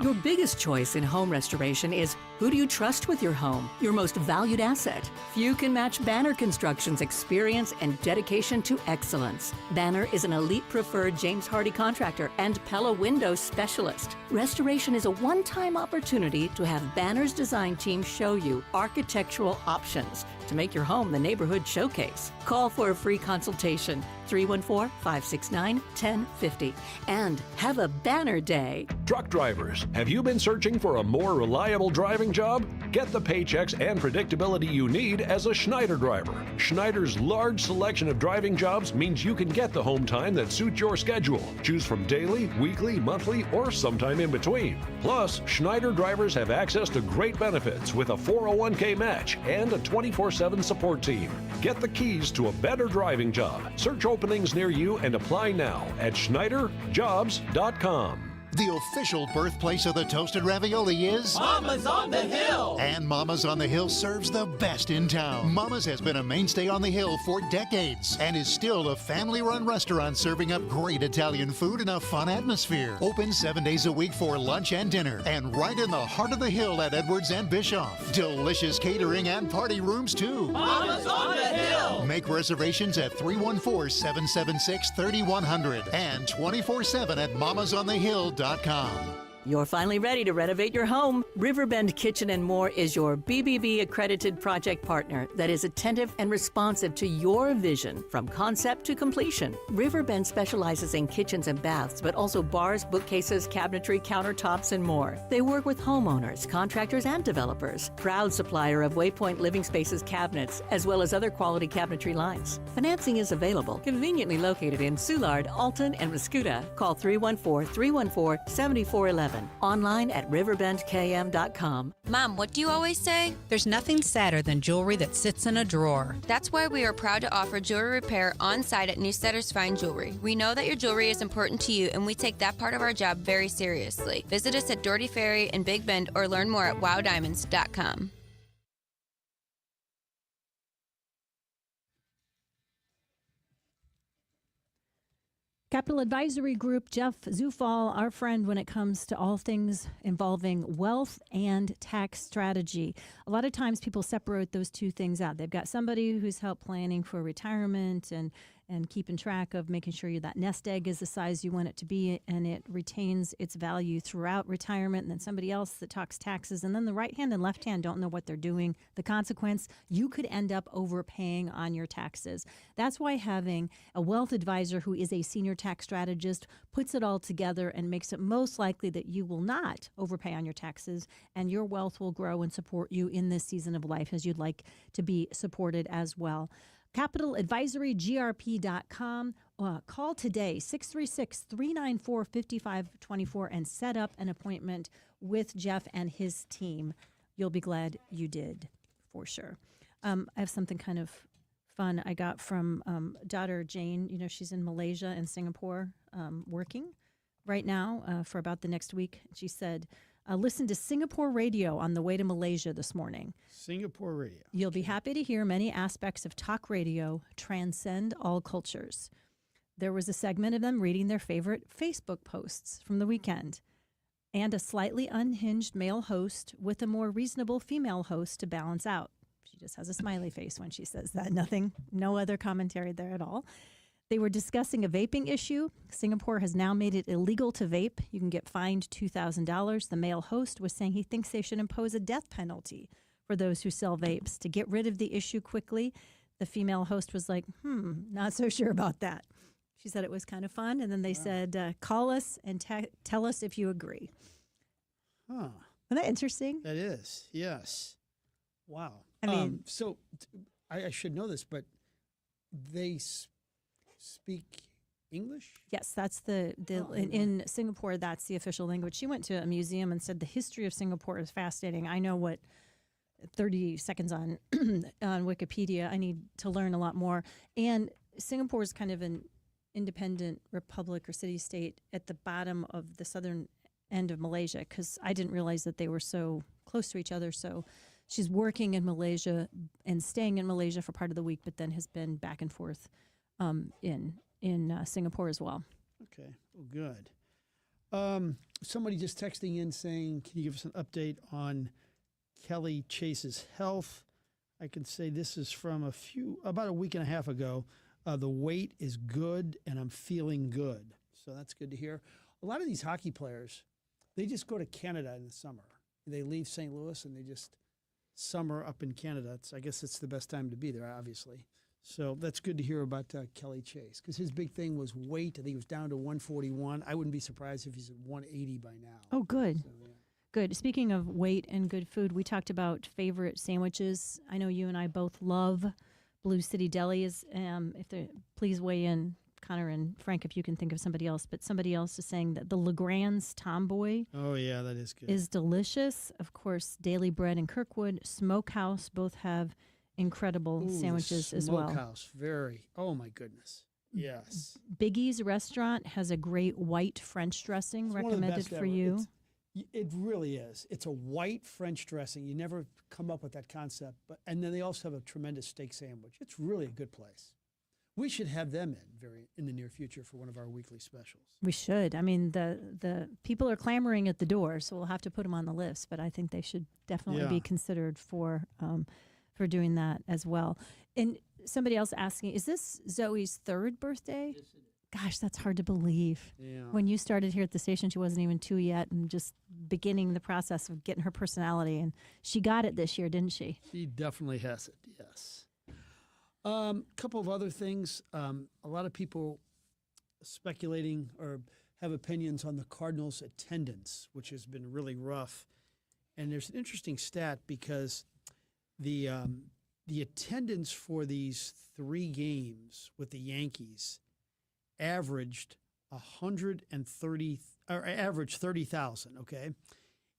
[SPEAKER 18] Your biggest choice in home restoration is who do you trust with your home, your most valued asset. Few can match Banner Construction's experience and dedication to excellence. Banner is an elite preferred James Hardy contractor and Pella Windows specialist. Restoration is a one-time opportunity to have Banner's design team show you architectural options to make your home the neighborhood showcase. Call for a free consultation, 314-569-1050. And have a Banner Day.
[SPEAKER 19] Truck drivers, have you been searching for a more reliable driving job? Get the paychecks and predictability you need as a Schneider driver. Schneider's large selection of driving jobs means you can get the home time that suits your schedule. Choose from daily, weekly, monthly, or sometime in between. Plus, Schneider drivers have access to great benefits with a 401k match and a 24/7 support team. Get the keys to a better driving job. Search openings near you and apply now at schneiderjobs.com.
[SPEAKER 20] The official birthplace of the toasted ravioli is
[SPEAKER 21] Mama's on the Hill.
[SPEAKER 20] And Mama's on the Hill serves the best in town. Mama's has been a mainstay on the Hill for decades and is still a family-run restaurant serving up great Italian food in a fun atmosphere. Open 7 days a week for lunch and dinner, and right in the heart of the Hill at Edwards and Bischoff. Delicious catering and party rooms too.
[SPEAKER 21] Mama's on the Hill.
[SPEAKER 20] Make reservations at 314-776-3100 and 24/7 at mamasonthehill.com.
[SPEAKER 18] You're finally ready to renovate your home. Riverbend Kitchen and More is your BBB accredited project partner that is attentive and responsive to your vision from concept to completion. Riverbend specializes in kitchens and baths, but also bars, bookcases, cabinetry, countertops, and more. They work with homeowners, contractors, and developers. Proud supplier of Waypoint Living Spaces cabinets, as well as other quality cabinetry lines. Financing is available, conveniently located in Soulard, Alton, and Mascoutah. Call 314-314-7411. Online at riverbendkm.com.
[SPEAKER 17] Mom, what do you always say?
[SPEAKER 22] There's nothing sadder than jewelry that sits in a drawer.
[SPEAKER 17] That's why we are proud to offer jewelry repair on site at Newsletter's Fine Jewelry. We know that your jewelry is important to you, and we take that part of our job very seriously. Visit us at Doherty Ferry and Big Bend or learn more at wowdiamonds.com.
[SPEAKER 1] Capital Advisory Group, Jeff Zufall, our friend when it comes to all things involving wealth and tax strategy. A lot of times people separate those two things out. They've got somebody who's helped planning for retirement and keeping track of making sure that nest egg is the size you want it to be and it retains its value throughout retirement, and then somebody else that talks taxes, and then the right hand and left hand don't know what they're doing. The consequence, you could end up overpaying on your taxes. That's why having a wealth advisor who is a senior tax strategist puts it all together and makes it most likely that you will not overpay on your taxes and your wealth will grow and support you in this season of life as you'd like to be supported as well. CapitalAdvisoryGRP.com. Call today, 636-394-5524, and set up an appointment with Jeff and his team. You'll be glad you did, for sure. I have something kind of fun I got from daughter Jane. You know, she's in Malaysia and Singapore working right now for about the next week. She said, listen to Singapore radio on the way to Malaysia this morning.
[SPEAKER 2] Singapore radio.
[SPEAKER 1] You'll be happy to hear many aspects of talk radio transcend all cultures. There was a segment of them reading their favorite Facebook posts from the weekend, and a slightly unhinged male host with a more reasonable female host to balance out. She just has a smiley face when she says that. No other commentary there at all. They were discussing a vaping issue. Singapore has now made it illegal to vape. You can get fined $2,000. The male host was saying he thinks they should impose a death penalty for those who sell vapes to get rid of the issue quickly. The female host was like, not so sure about that. She said it was kind of fun. And then they said, call us and tell us if you agree.
[SPEAKER 2] Huh.
[SPEAKER 1] Isn't that interesting?
[SPEAKER 2] That is, yes. Wow.
[SPEAKER 1] I mean,
[SPEAKER 2] I should know this, but they speak English?
[SPEAKER 1] Yes, that's in Singapore, that's the official language. She went to a museum and said the history of Singapore is fascinating. I know what 30 seconds on Wikipedia. I need to learn a lot more. And Singapore is kind of an independent republic or city-state at the bottom of the southern end of Malaysia, because I didn't realize that they were so close to each other. So she's working in Malaysia and staying in Malaysia for part of the week, but then has been back and forth in Singapore as well.
[SPEAKER 2] Okay, well, good. Somebody just texting in saying, can you give us an update on Kelly Chase's health? I can say this is from about a week and a half ago. The weight is good, and I'm feeling good. So that's good to hear. A lot of these hockey players, they just go to Canada in the summer. They leave St. Louis, and they just summer up in Canada. I guess it's the best time to be there, obviously. So that's good to hear about Kelly Chase, because his big thing was weight. I think he was down to 141. I wouldn't be surprised if he's at 180 by now.
[SPEAKER 1] Oh, good.
[SPEAKER 2] So, yeah.
[SPEAKER 1] Good. Speaking of weight and good food, we talked about favorite sandwiches. I know you and I both love Blue City Deli. Please weigh in, Connor and Frank, if you can think of somebody else. But somebody else is saying that the Legrand's Tomboy
[SPEAKER 2] Oh, yeah, that is good.
[SPEAKER 1] is delicious. Of course, Daily Bread in Kirkwood, Smokehouse, both have incredible sandwiches as well.
[SPEAKER 2] Smokehouse, oh my goodness. Yes.
[SPEAKER 1] Biggie's restaurant has a great white French dressing
[SPEAKER 2] It's one of the
[SPEAKER 1] recommended
[SPEAKER 2] best
[SPEAKER 1] for
[SPEAKER 2] ever.
[SPEAKER 1] you.
[SPEAKER 2] It really is. It's a white French dressing. You never come up with that concept. And then they also have a tremendous steak sandwich. It's really a good place. We should have them in the near future for one of our weekly specials.
[SPEAKER 1] We should. I mean, the people are clamoring at the door, so we'll have to put them on the list. But I think they should definitely be considered for doing that as well. And somebody else asking, is this Zoe's third birthday? Yes, it is. Gosh, that's hard to believe.
[SPEAKER 2] Yeah.
[SPEAKER 1] When you started here at the station, she wasn't even 2 yet, and just beginning the process of getting her personality. And she got it this year, didn't she?
[SPEAKER 2] She definitely has it, yes. Couple of other things. A lot of people speculating or have opinions on the Cardinals' attendance, which has been really rough. And there's an interesting stat because the attendance for these 3 games with the Yankees averaged 30,000. Okay,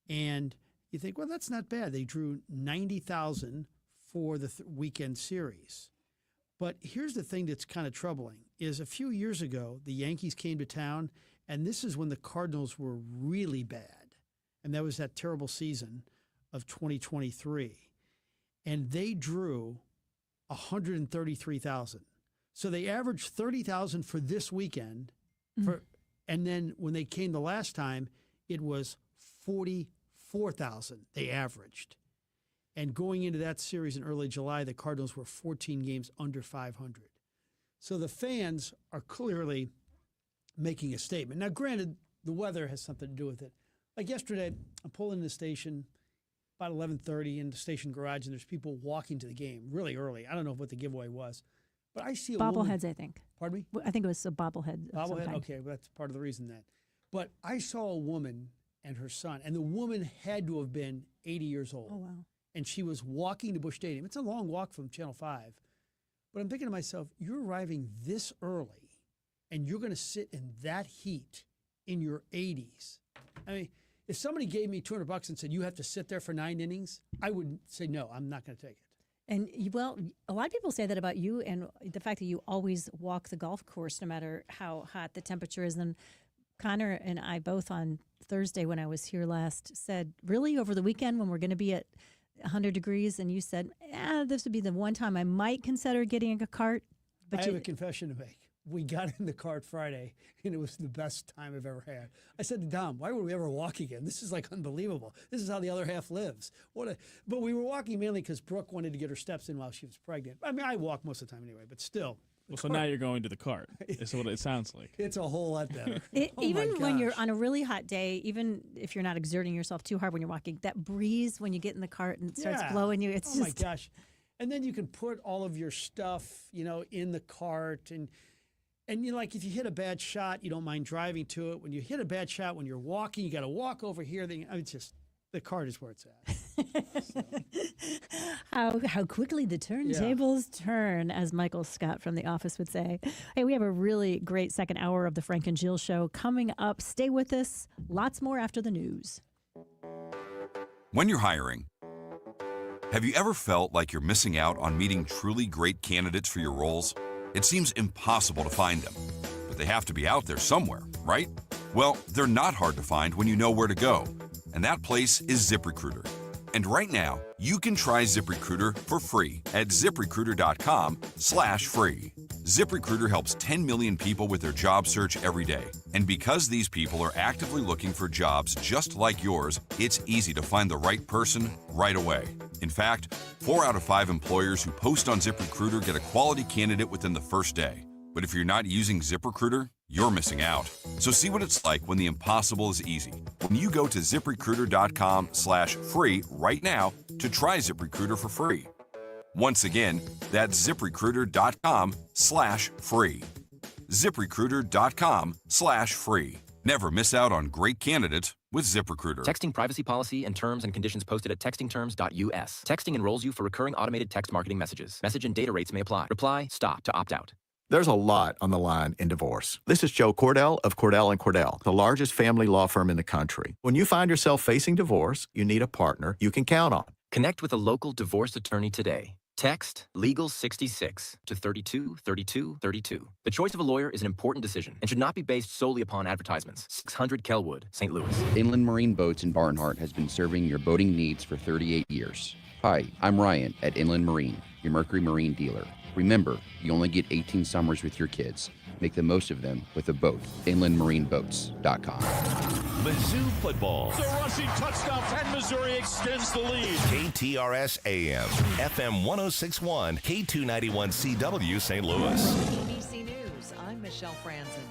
[SPEAKER 2] and you think, well, that's not bad. They drew 90,000 for the weekend series. But here's the thing that's kind of troubling: is a few years ago the Yankees came to town, and this is when the Cardinals were really bad, and that was that terrible season of 2023. And they drew 133,000. So they averaged 30,000 for this weekend. And then when they came the last time, it was 44,000 they averaged. And going into that series in early July, the Cardinals were 14 games under 500. So the fans are clearly making a statement. Now, granted, the weather has something to do with it. Like yesterday, I'm pulling in the station about 11:30 in the station garage, and there's people walking to the game really early. I don't know what the giveaway was, but I see a woman.
[SPEAKER 1] Bobbleheads, I think.
[SPEAKER 2] Pardon me?
[SPEAKER 1] I think it was a bobblehead.
[SPEAKER 2] Bobblehead? Okay, well, that's part of the reason then. But I saw a woman and her son, and the woman had to have been 80 years old.
[SPEAKER 1] Oh, wow.
[SPEAKER 2] And she was walking to Busch Stadium. It's a long walk from Channel 5. But I'm thinking to myself, you're arriving this early and you're going to sit in that heat in your 80s. I mean, if somebody gave me $200 and said, you have to sit there for 9 innings, I would say, no, I'm not going to take it.
[SPEAKER 1] And well, a lot of people say that about you and the fact that you always walk the golf course no matter how hot the temperature is. And Connor and I both on Thursday when I was here last said, really, over the weekend when we're going to be at 100 degrees? And you said, this would be the one time I might consider getting a cart. But
[SPEAKER 2] I have a confession to make. We got in the cart Friday, and it was the best time I've ever had. I said to Dom, why would we ever walk again? This is like unbelievable. This is how the other half lives. But we were walking mainly because Brooke wanted to get her steps in while she was pregnant. I mean, I walk most of the time anyway, but still.
[SPEAKER 3] Well, so now you're going to the cart. Is what it sounds like.
[SPEAKER 2] It's a whole lot better.
[SPEAKER 1] Even when you're on a really hot day, even if you're not exerting yourself too hard when you're walking, that breeze when you get in the cart and it starts blowing you, it's
[SPEAKER 2] just... Oh, my gosh. And then you can put all of your stuff, in the cart. And like if you hit a bad shot, you don't mind driving to it. When you hit a bad shot, when you're walking, you got to walk over here. The cart is where it's at.
[SPEAKER 1] How quickly the turntables turn, as Michael Scott from The Office would say. Hey, we have a really great second hour of the Frank and Jill Show coming up. Stay with us. Lots more after the news.
[SPEAKER 4] When you're hiring, have you ever felt like you're missing out on meeting truly great candidates for your roles? It seems impossible to find them, but they have to be out there somewhere, right? Well, they're not hard to find when you know where to go, and that place is ZipRecruiter. And right now, you can try ZipRecruiter for free at ZipRecruiter.com/free. ZipRecruiter helps 10 million people with their job search every day. And because these people are actively looking for jobs just like yours, it's easy to find the right person right away. In fact, 4 out of 5 employers who post on ZipRecruiter get a quality candidate within the first day. But if you're not using ZipRecruiter, you're missing out. So see what it's like when the impossible is easy. When you go to ZipRecruiter.com/free right now to try ZipRecruiter for free. Once again, that's ZipRecruiter.com/free. ZipRecruiter.com/free. Never miss out on great candidates with ZipRecruiter.
[SPEAKER 5] Texting privacy policy and terms and conditions posted at textingterms.us. Texting enrolls you for recurring automated text marketing messages. Message and data rates may apply. Reply STOP to opt out.
[SPEAKER 23] There's a lot on the line in divorce. This is Joe Cordell of Cordell & Cordell, the largest family law firm in the country. When you find yourself facing divorce, you need a partner you can count on.
[SPEAKER 5] Connect with a local divorce attorney today. Text LEGAL66 to 323232. The choice of a lawyer is an important decision and should not be based solely upon advertisements. 600 Kelwood, St. Louis.
[SPEAKER 24] Inland Marine Boats in Barnhart has been serving your boating needs for 38 years. Hi, I'm Ryan at Inland Marine, your Mercury Marine dealer. Remember, you only get 18 summers with your kids. Make the most of them with a boat. InlandMarineBoats.com.
[SPEAKER 11] Mizzou football.
[SPEAKER 10] The rushing touchdown, and Missouri extends the lead.
[SPEAKER 11] KTRS AM, FM 1061, K291CW St. Louis.
[SPEAKER 25] ABC News, I'm Michelle Franzen.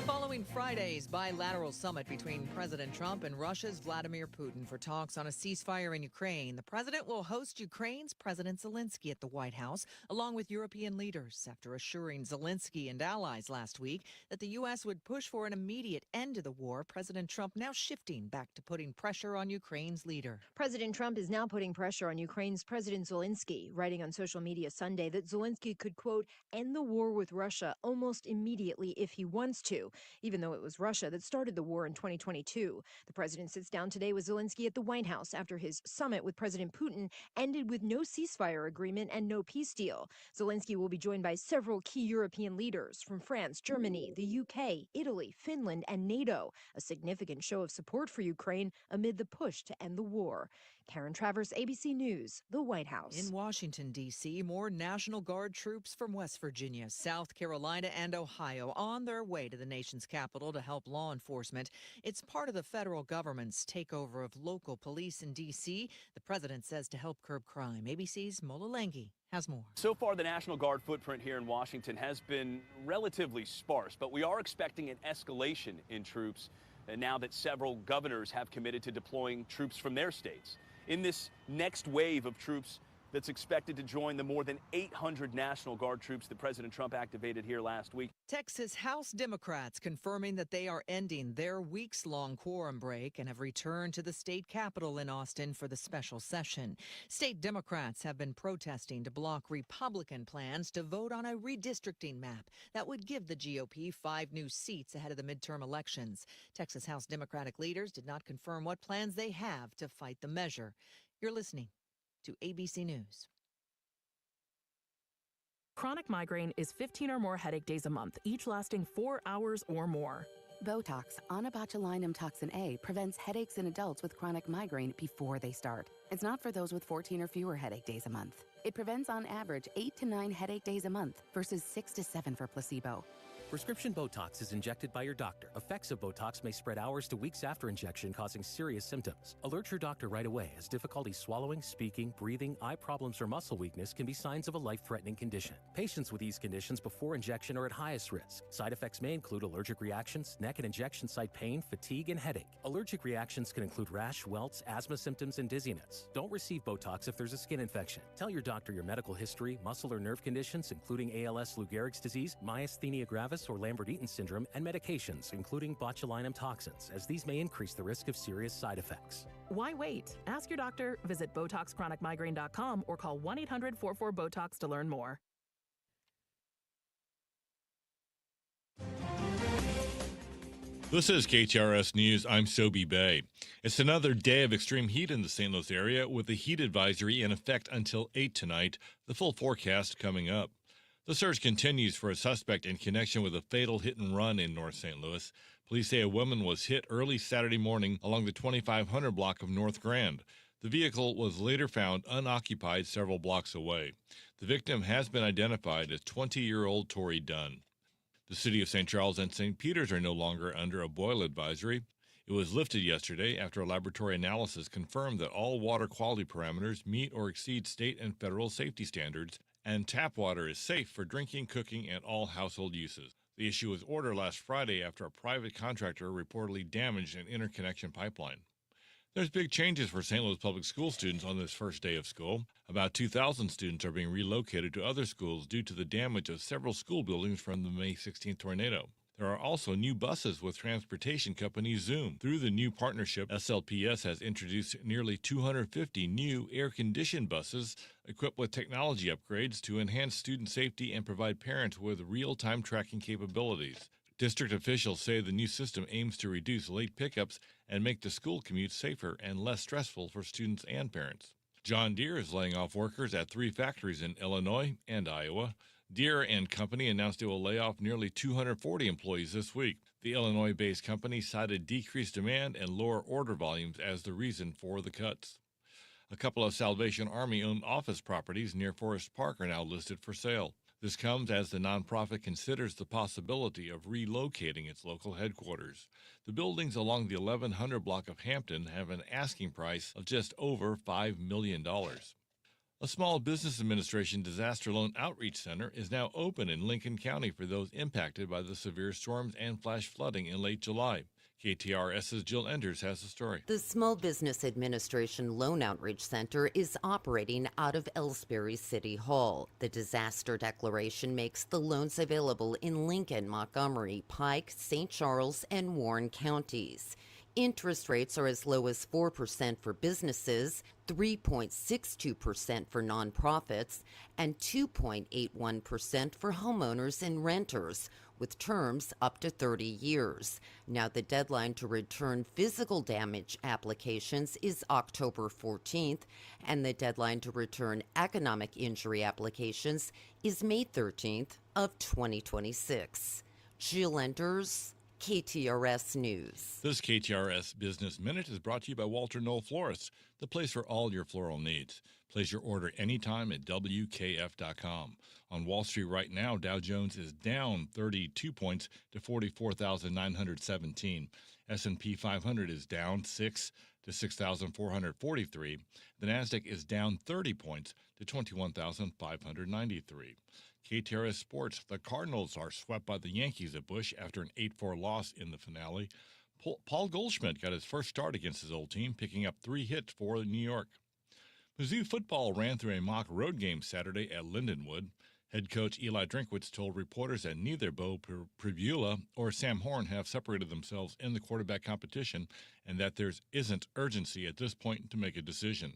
[SPEAKER 25] Following Friday's bilateral summit between President Trump and Russia's Vladimir Putin for talks on a ceasefire in Ukraine, the president will host Ukraine's President Zelensky at the White House, along with European leaders, after assuring Zelensky and allies last week that the U.S. would push for an immediate end to the war. President Trump now shifting back to putting pressure on Ukraine's leader.
[SPEAKER 26] President Trump is now putting pressure on Ukraine's President Zelensky, writing on social media Sunday that Zelensky could, quote, end the war with Russia almost immediately if he wants to, even though it was Russia that started the war in 2022. The president sits down today with Zelensky at the White House after his summit with President Putin ended with no ceasefire agreement and no peace deal. Zelensky will be joined by several key European leaders from France, Germany, the UK, Italy, Finland, and NATO, a significant show of support for Ukraine amid the push to end the war. Karen Travers, ABC News, the White House.
[SPEAKER 25] In Washington, D.C., more National Guard troops from West Virginia, South Carolina, and Ohio on their way to the nation's capital to help law enforcement. It's part of the federal government's takeover of local police in D.C., the president says to help curb crime. ABC's Mola Lenghi has more.
[SPEAKER 27] So far, the National Guard footprint here in Washington has been relatively sparse, but we are expecting an escalation in troops now that several governors have committed to deploying troops from their states. In this next wave of troops that's expected to join the more than 800 National Guard troops that President Trump activated here last week.
[SPEAKER 25] Texas House Democrats confirming that they are ending their weeks-long quorum break and have returned to the state capitol in Austin for the special session. State Democrats have been protesting to block Republican plans to vote on a redistricting map that would give the GOP 5 new seats ahead of the midterm elections. Texas House Democratic leaders did not confirm what plans they have to fight the measure. You're listening to ABC News.
[SPEAKER 7] Chronic migraine is 15 or more headache days a month, each lasting 4 hours or more.
[SPEAKER 8] Botox, onabotulinum toxin A, prevents headaches in adults with chronic migraine before they start. It's not for those with 14 or fewer headache days a month. It prevents on average 8 to 9 headache days a month versus 6 to 7 for placebo.
[SPEAKER 9] Prescription Botox is injected by your doctor. Effects of Botox may spread hours to weeks after injection, causing serious symptoms. Alert your doctor right away, as difficulty swallowing, speaking, breathing, eye problems, or muscle weakness can be signs of a life-threatening condition. Patients with these conditions before injection are at highest risk. Side effects may include allergic reactions, neck and injection site pain, fatigue, and headache. Allergic reactions can include rash, welts, asthma symptoms, and dizziness. Don't receive Botox if there's a skin infection. Tell your doctor your medical history, muscle or nerve conditions, including ALS, Lou Gehrig's disease, myasthenia gravis, or Lambert-Eaton syndrome, and medications, including botulinum toxins, as these may increase the risk of serious side effects.
[SPEAKER 7] Why wait? Ask your doctor, visit BotoxChronicMigraine.com, or call 1-800-44-BOTOX to learn more.
[SPEAKER 12] This is KTRS News. I'm Sobe Bay. It's another day of extreme heat in the St. Louis area, with the heat advisory in effect until 8 tonight. The full forecast coming up. The search continues for a suspect in connection with a fatal hit and run in North St. Louis. Police say a woman was hit early Saturday morning along the 2500 block of North Grand. The vehicle was later found unoccupied several blocks away. The victim has been identified as 20-year-old Tori Dunn. The city of St. Charles and St. Peters are no longer under a boil advisory. It was lifted yesterday after a laboratory analysis confirmed that all water quality parameters meet or exceed state and federal safety standards, and tap water is safe for drinking, cooking, and all household uses. The issue was ordered last Friday after a private contractor reportedly damaged an interconnection pipeline. There's big changes for St. Louis public school students on this first day of school. About 2,000 students are being relocated to other schools due to the damage of several school buildings from the May 16th tornado. There are also new buses with transportation company Zoom. Through the new partnership, SLPS has introduced nearly 250 new air-conditioned buses equipped with technology upgrades to enhance student safety and provide parents with real-time tracking capabilities. District officials say the new system aims to reduce late pickups and make the school commute safer and less stressful for students and parents. John Deere is laying off workers at 3 factories in Illinois and Iowa. Deere and Company announced it will lay off nearly 240 employees this week. The Illinois-based company cited decreased demand and lower order volumes as the reason for the cuts. A couple of Salvation Army-owned office properties near Forest Park are now listed for sale. This comes as the nonprofit considers the possibility of relocating its local headquarters. The buildings along the 1100 block of Hampton have an asking price of just over $5 million. A Small Business Administration Disaster Loan Outreach Center is now open in Lincoln County for those impacted by the severe storms and flash flooding in late July. KTRS's Jill Enders has the story.
[SPEAKER 13] The Small Business Administration Loan Outreach Center is operating out of Ellsbury City Hall. The disaster declaration makes the loans available in Lincoln, Montgomery, Pike, St. Charles, and Warren counties. Interest rates are as low as 4% for businesses, 3.62% for nonprofits, and 2.81% for homeowners and renters, with terms up to 30 years. Now, the deadline to return physical damage applications is October 14th, and the deadline to return economic injury applications is May 13th of 2026. Jill Enders, KTRS News.
[SPEAKER 12] This KTRS Business Minute is brought to you by Walter Knoll Florists, the place for all your floral needs. Place your order anytime at WKF.com. On Wall Street right now, Dow Jones is down 32 points to 44,917. S&P 500 is down 6 to 6,443. The Nasdaq is down 30 points to 21,593. KTRS Sports, the Cardinals are swept by the Yankees at Busch after an 8-4 loss in the finale. Paul Goldschmidt got his first start against his old team, picking up 3 hits for New York. Mizzou football ran through a mock road game Saturday at Lindenwood. Head coach Eli Drinkwitz told reporters that neither Bo Pribula or Sam Horn have separated themselves in the quarterback competition and that there isn't urgency at this point to make a decision.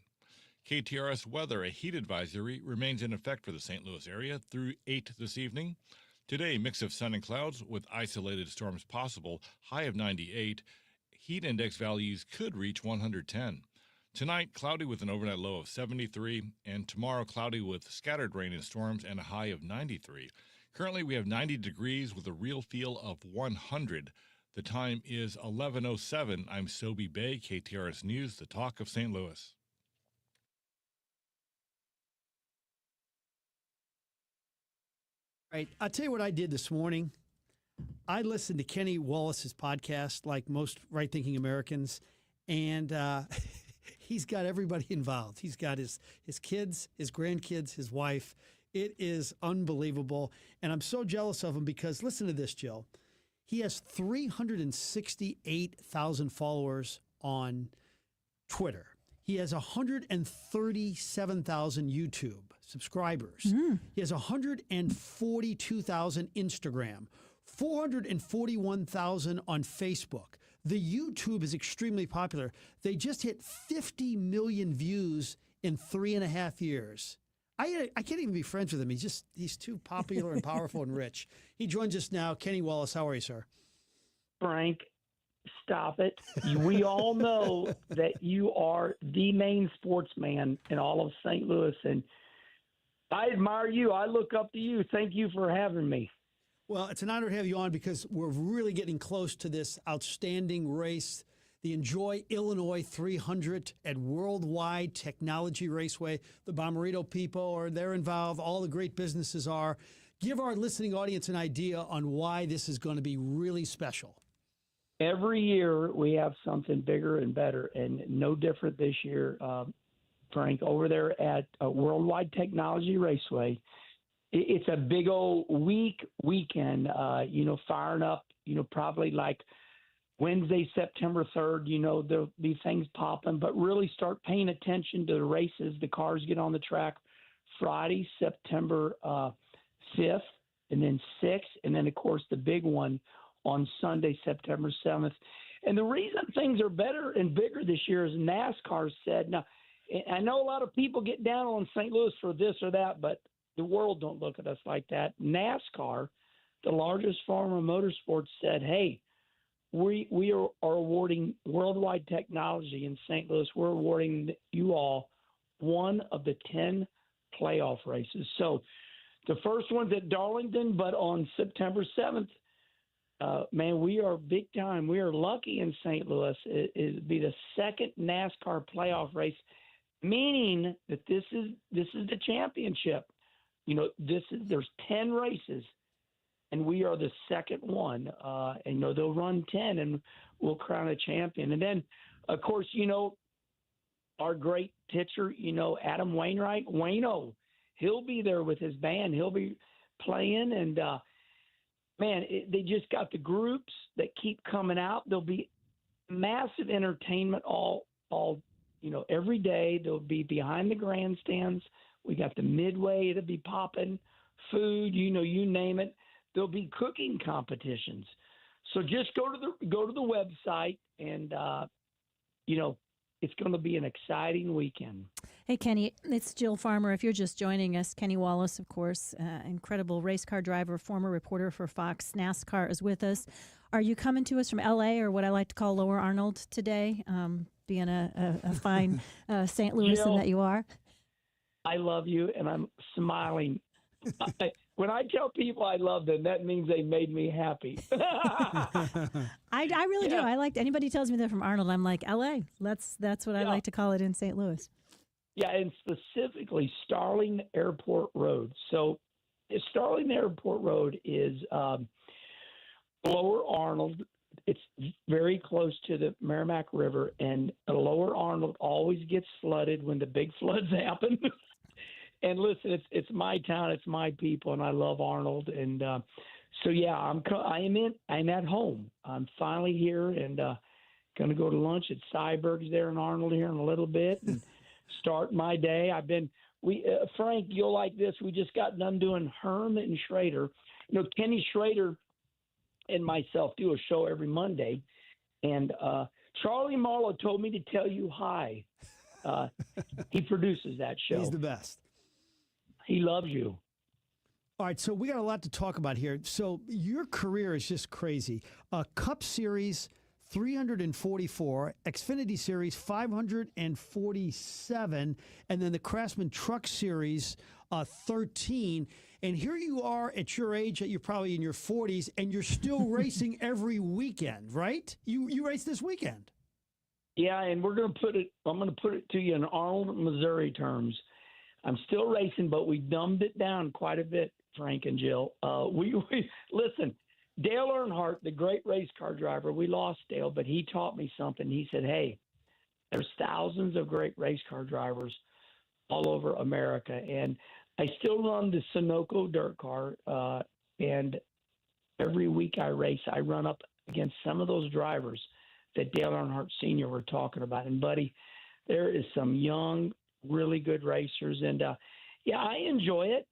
[SPEAKER 12] KTRS weather, a heat advisory, remains in effect for the St. Louis area through 8 this evening. Today, mix of sun and clouds with isolated storms possible, high of 98. Heat index values could reach 110. Tonight, cloudy with an overnight low of 73, and tomorrow, cloudy with scattered rain and storms and a high of 93. Currently, we have 90 degrees with a real feel of 100. The time is 11:07. I'm Sobe Bay, KTRS News, the talk of St. Louis.
[SPEAKER 2] Right. I'll tell you what I did this morning. I listened to Kenny Wallace's podcast, like most right-thinking Americans, and he's got everybody involved. He's got his kids, his grandkids, his wife. It is unbelievable, and I'm so jealous of him because, listen to this, Jill. He has 368,000 followers on Twitter. He has 137,000 YouTube subscribers. He has 142,000 Instagram, 441,000 on Facebook. The YouTube is extremely popular. They just hit 50 million views in 3.5 years. I can't even be friends with him. He's too popular and powerful and rich. He joins us now. Kenny Wallace, how are you, sir?
[SPEAKER 6] Frank, stop it. We all know that you are the main sportsman in all of St. Louis, and I admire you. I look up to you. Thank you for having me.
[SPEAKER 2] Well, it's an honor to have you on because we're really getting close to this outstanding race, the Enjoy Illinois 300 at Worldwide Technology Raceway. The Bommarito people they're involved. All the great businesses are. Give our listening audience an idea on why this is going to be really special.
[SPEAKER 6] Every year we have something bigger and better, and no different this year, Frank. Over there at Worldwide Technology Raceway, it's a big old weekend, firing up, probably like Wednesday, September 3rd, there'll be things popping, but really start paying attention to the races. The cars get on the track Friday, September 5th, and then 6th, and then, of course, the big one on Sunday, September 7th. And the reason things are better and bigger this year is NASCAR said, now, I know a lot of people get down on St. Louis for this or that, but the world don't look at us like that. NASCAR, the largest form of motorsports, said, hey, we are awarding Worldwide Technology in St. Louis. We're awarding you all one of the 10 playoff races. So the first one's at Darlington, but on September 7th, man, we are big time. We are lucky in St. Louis. It'd be the second NASCAR playoff race, meaning that this is the championship. There's 10 races, and we are the second one. And they'll run 10, and we'll crown a champion. And then, of course, our great pitcher, Adam Wainwright, Waino, he'll be there with his band. He'll be playing, and they just got the groups that keep coming out. There'll be massive entertainment all every day. They'll be behind the grandstands. We got the midway. It'll be popping, food, you name it. There'll be cooking competitions. So just go to the website, and it's going to be an exciting weekend.
[SPEAKER 1] Hey, Kenny, it's Jill Farmer. If you're just joining us, Kenny Wallace, of course, incredible race car driver, former reporter for Fox NASCAR, is with us. Are you coming to us from L.A. or what I like to call Lower Arnold today, being a fine St. Louisan
[SPEAKER 6] Jill,
[SPEAKER 1] that you are?
[SPEAKER 6] I love you, and I'm smiling. When I tell people I love them, that means they made me happy.
[SPEAKER 1] I really do. I like anybody tells me they're from Arnold. I'm like, L.A. That's what I like to call it in St. Louis.
[SPEAKER 6] Yeah, and specifically Starling Airport Road. So Starling Airport Road is Lower Arnold. It's very close to the Merrimack River, and Lower Arnold always gets flooded when the big floods happen. And listen, it's my town, it's my people, and I love Arnold. And so yeah, I'm at home. I'm finally here, and going to go to lunch at Cyberg's there in Arnold here in a little bit. And start my day. Frank, you'll like this. We just got done doing Herm and Schrader. Kenny Schrader and myself do a show every Monday, and Charlie Marlowe told me to tell you hi. He produces that show.
[SPEAKER 2] He's the best.
[SPEAKER 6] He loves you.
[SPEAKER 2] All right, so we got a lot to talk about here. So your career is just crazy. Cup Series 344, Xfinity Series 547, and then the Craftsman Truck Series 13. And here you are at your age, you're probably in your 40s, and you're still racing every weekend, right? You race this weekend.
[SPEAKER 6] Yeah, and I'm going to put it to you in Arnold, Missouri terms. I'm still racing, but we dumbed it down quite a bit, Frank and Jill. We listen, Dale Earnhardt, the great race car driver, we lost Dale, but he taught me something. He said, hey, there's thousands of great race car drivers all over America. And I still run the Sunoco dirt car, and every week I race, I run up against some of those drivers that Dale Earnhardt Sr. were talking about. And, buddy, there is some young, really good racers. And, yeah, I enjoy it.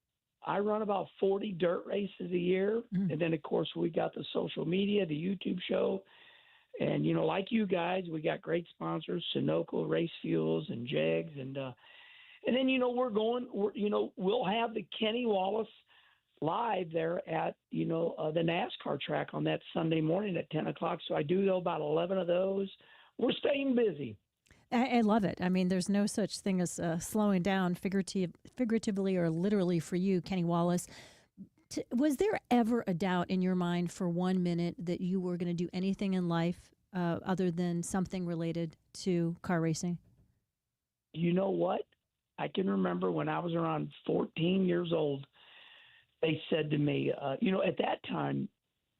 [SPEAKER 6] I run about 40 dirt races a year. And then, of course, we got the social media, the YouTube show. And, like you guys, we got great sponsors, Sunoco, Race Fuels, and Jegs. And then, we'll have the Kenny Wallace live there at, the NASCAR track on that Sunday morning at 10 o'clock. So I do about 11 of those. We're staying busy.
[SPEAKER 1] I love it. I mean, there's no such thing as slowing down figuratively or literally for you, Kenny Wallace. Was there ever a doubt in your mind for 1 minute that you were going to do anything in life other than something related to car racing?
[SPEAKER 6] You know what? I can remember when I was around 14 years old, they said to me, at that time,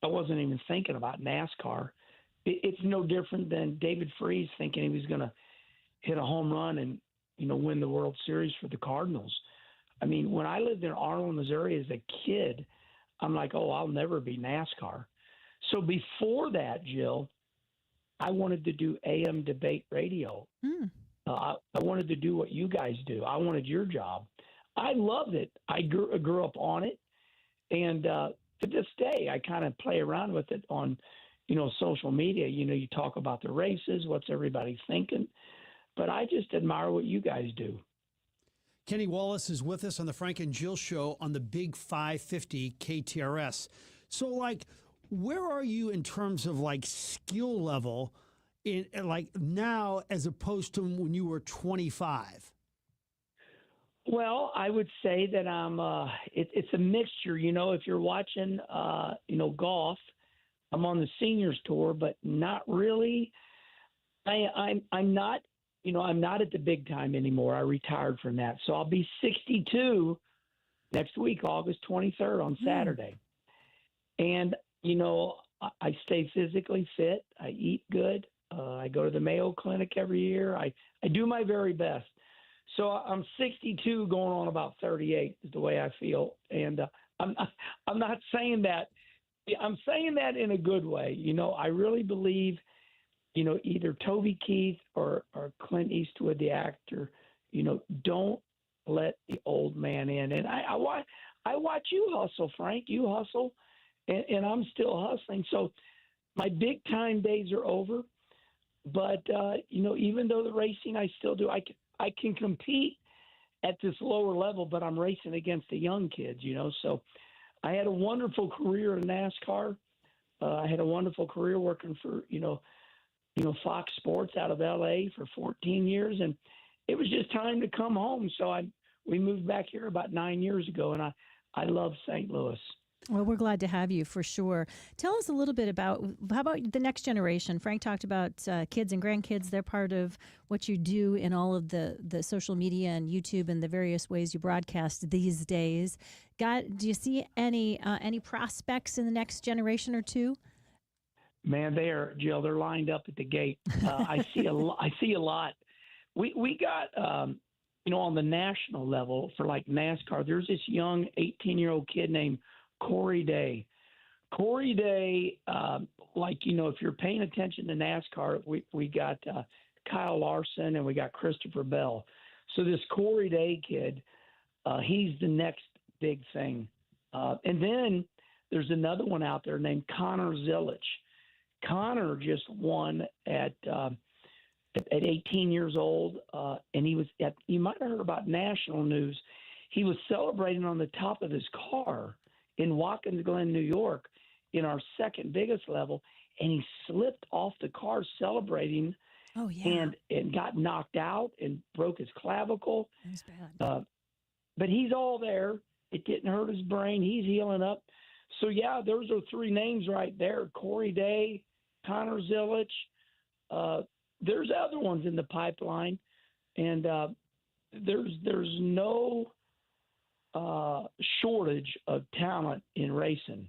[SPEAKER 6] I wasn't even thinking about NASCAR. It's no different than David Freese thinking he was going to hit a home run and, win the World Series for the Cardinals. I mean, when I lived in Arnold, Missouri as a kid, I'm like, oh, I'll never be NASCAR. So before that, Jill, I wanted to do AM debate radio. I wanted to do what you guys do. I wanted your job. I loved it. I grew up on it. And to this day, I kind of play around with it on, social media. You talk about the races, what's everybody thinking. But I just admire what you guys do.
[SPEAKER 2] Kenny Wallace is with us on the Frank and Jill Show on the Big 550 KTRS. So, where are you in terms of, skill level in now as opposed to when you were 25?
[SPEAKER 6] Well, I would say that I'm. It's a mixture. If you're watching, golf, I'm on the seniors tour, but not really. I'm not. I'm not at the big time anymore. I retired from that, so I'll be 62 next week, August 23rd on Saturday. And I stay physically fit. I eat good. I go to the Mayo Clinic every year. I do my very best. So I'm 62 going on about 38 is the way I feel. And I'm not saying that. I'm saying that in a good way. I really believe, either Toby Keith or Clint Eastwood, the actor, don't let the old man in. And I watch you hustle, Frank. You hustle, and I'm still hustling. So my big time days are over. But, even though the racing I still do, I can compete at this lower level, but I'm racing against the young kids, So I had a wonderful career in NASCAR. I had a wonderful career working for, Fox Sports out of L.A. for 14 years. And it was just time to come home. So we moved back here about 9 years ago, and I love St. Louis.
[SPEAKER 1] Well, we're glad to have you for sure. Tell us a little bit about, how about the next generation? Frank talked about kids and grandkids. They're part of what you do in all of the social media and YouTube and the various ways you broadcast these days. Do you see any prospects in the next generation or two?
[SPEAKER 6] Man, Jill, they're lined up at the gate. I see a lot. We got, on the national level for NASCAR, there's this young 18-year-old kid named Corey Day. Corey Day, if you're paying attention to NASCAR, we got Kyle Larson and we got Christopher Bell. So this Corey Day kid, he's the next big thing. And then there's another one out there named Connor Zilic. Connor just won at 18 years old, and he was at, you might have heard about national news. He was celebrating on the top of his car in Watkins Glen, New York, in our second biggest level, and he slipped off the car celebrating.
[SPEAKER 1] Oh, yeah.
[SPEAKER 6] And got knocked out and broke his clavicle.
[SPEAKER 1] That was bad.
[SPEAKER 6] But he's all there. It didn't hurt his brain. He's healing up. So, yeah, those are three names right there. Corey Day, Connor Zilic. There's other ones in the pipeline. And there's no shortage of talent in racing.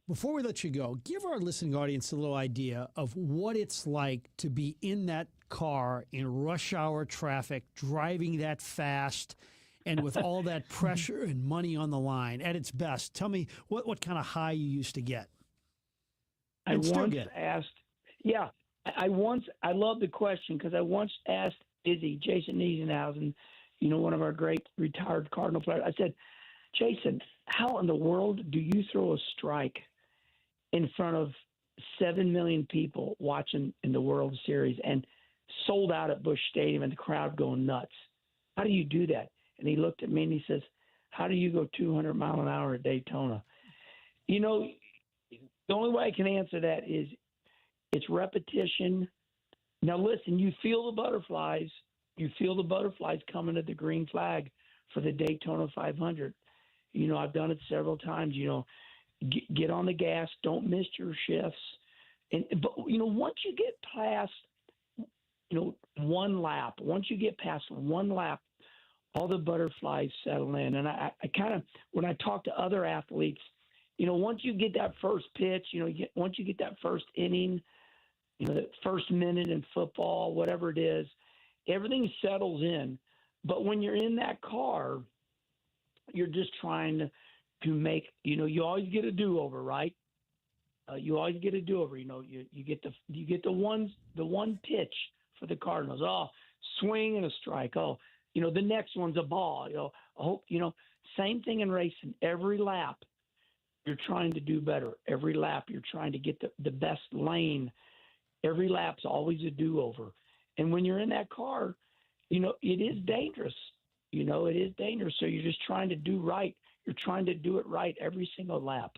[SPEAKER 2] Before we let you go, give our listening audience a little idea of what it's like to be in that car in rush hour traffic, driving that fast, and with all that pressure and money on the line at its best. Tell me what kind of high you used to get.
[SPEAKER 6] I love the question because I once asked Jason Niesenhausen, one of our great retired Cardinal players. I said, Jason, how in the world do you throw a strike in front of 7 million people watching in the World Series and sold out at Busch Stadium and the crowd going nuts? How do you do that? And he looked at me and he says, how do you go 200 mile an hour at Daytona? The only way I can answer that is it's repetition. Now, listen, you feel the butterflies. You feel the butterflies coming at the green flag for the Daytona 500. I've done it several times, Get on the gas. Don't miss your shifts. But once you get past, one lap, all the butterflies settle in. And I kind of, when I talk to other athletes, once you get that first pitch, once you get that first inning, the first minute in football, whatever it is, everything settles in. But when you're in that car, you're just trying to make, you always get a do-over, right? You always get a do-over. You get the one pitch for the Cardinals. Oh, swing and a strike. Oh, the next one's a ball. I hope, same thing in racing. Every lap, you're trying to do better. Every lap, you're trying to get the best lane. Every lap's always a do-over. And when you're in that car, it is dangerous. It is dangerous. So you're just trying to do right. You're trying to do it right every single lap.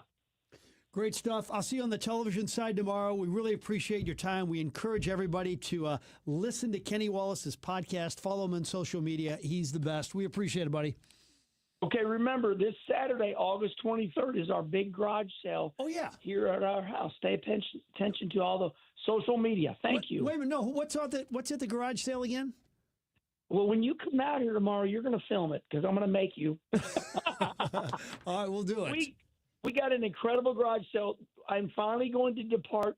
[SPEAKER 2] Great stuff. I'll see you on the television side tomorrow. We really appreciate your time. We encourage everybody to listen to Kenny Wallace's podcast. Follow him on social media. He's the best. We appreciate it, buddy.
[SPEAKER 6] Okay, remember, this Saturday, August 23rd, is our big garage sale.
[SPEAKER 2] Oh, yeah.
[SPEAKER 6] Here at our house. Pay attention to all the social media. Thank you.
[SPEAKER 2] Wait a minute. No, what's at the garage sale again?
[SPEAKER 6] Well, when you come out here tomorrow, you're going to film it because I'm going to make you.
[SPEAKER 2] All right, we'll do it.
[SPEAKER 6] We got an incredible garage sale. I'm finally going to depart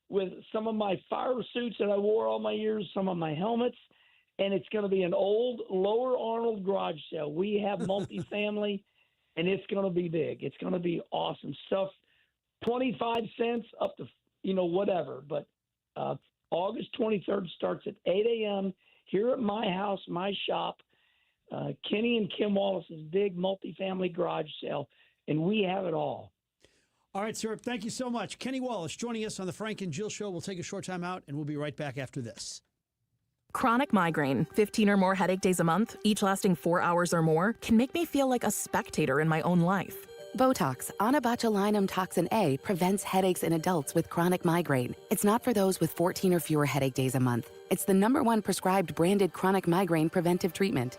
[SPEAKER 6] with some of my fire suits that I wore all my years, some of my helmets, and it's going to be an old Lower Arnold garage sale. We have multifamily, and it's going to be big. It's going to be awesome stuff. 25 cents up to, whatever. But August 23rd starts at 8 a.m. here at my house, my shop, Kenny and Kim Wallace's big multifamily garage sale, and we have it all.
[SPEAKER 2] All right, sir. Thank you so much. Kenny Wallace joining us on the Frank and Jill Show. We'll take a short time out, and we'll be right back after this.
[SPEAKER 7] Chronic migraine, 15 or more headache days a month, each lasting 4 hours or more, can make me feel like a spectator in my own life.
[SPEAKER 8] Botox, onabotulinum toxin A, prevents headaches in adults with chronic migraine. It's not for those with 14 or fewer headache days a month. It's the #1 prescribed branded chronic migraine preventive treatment.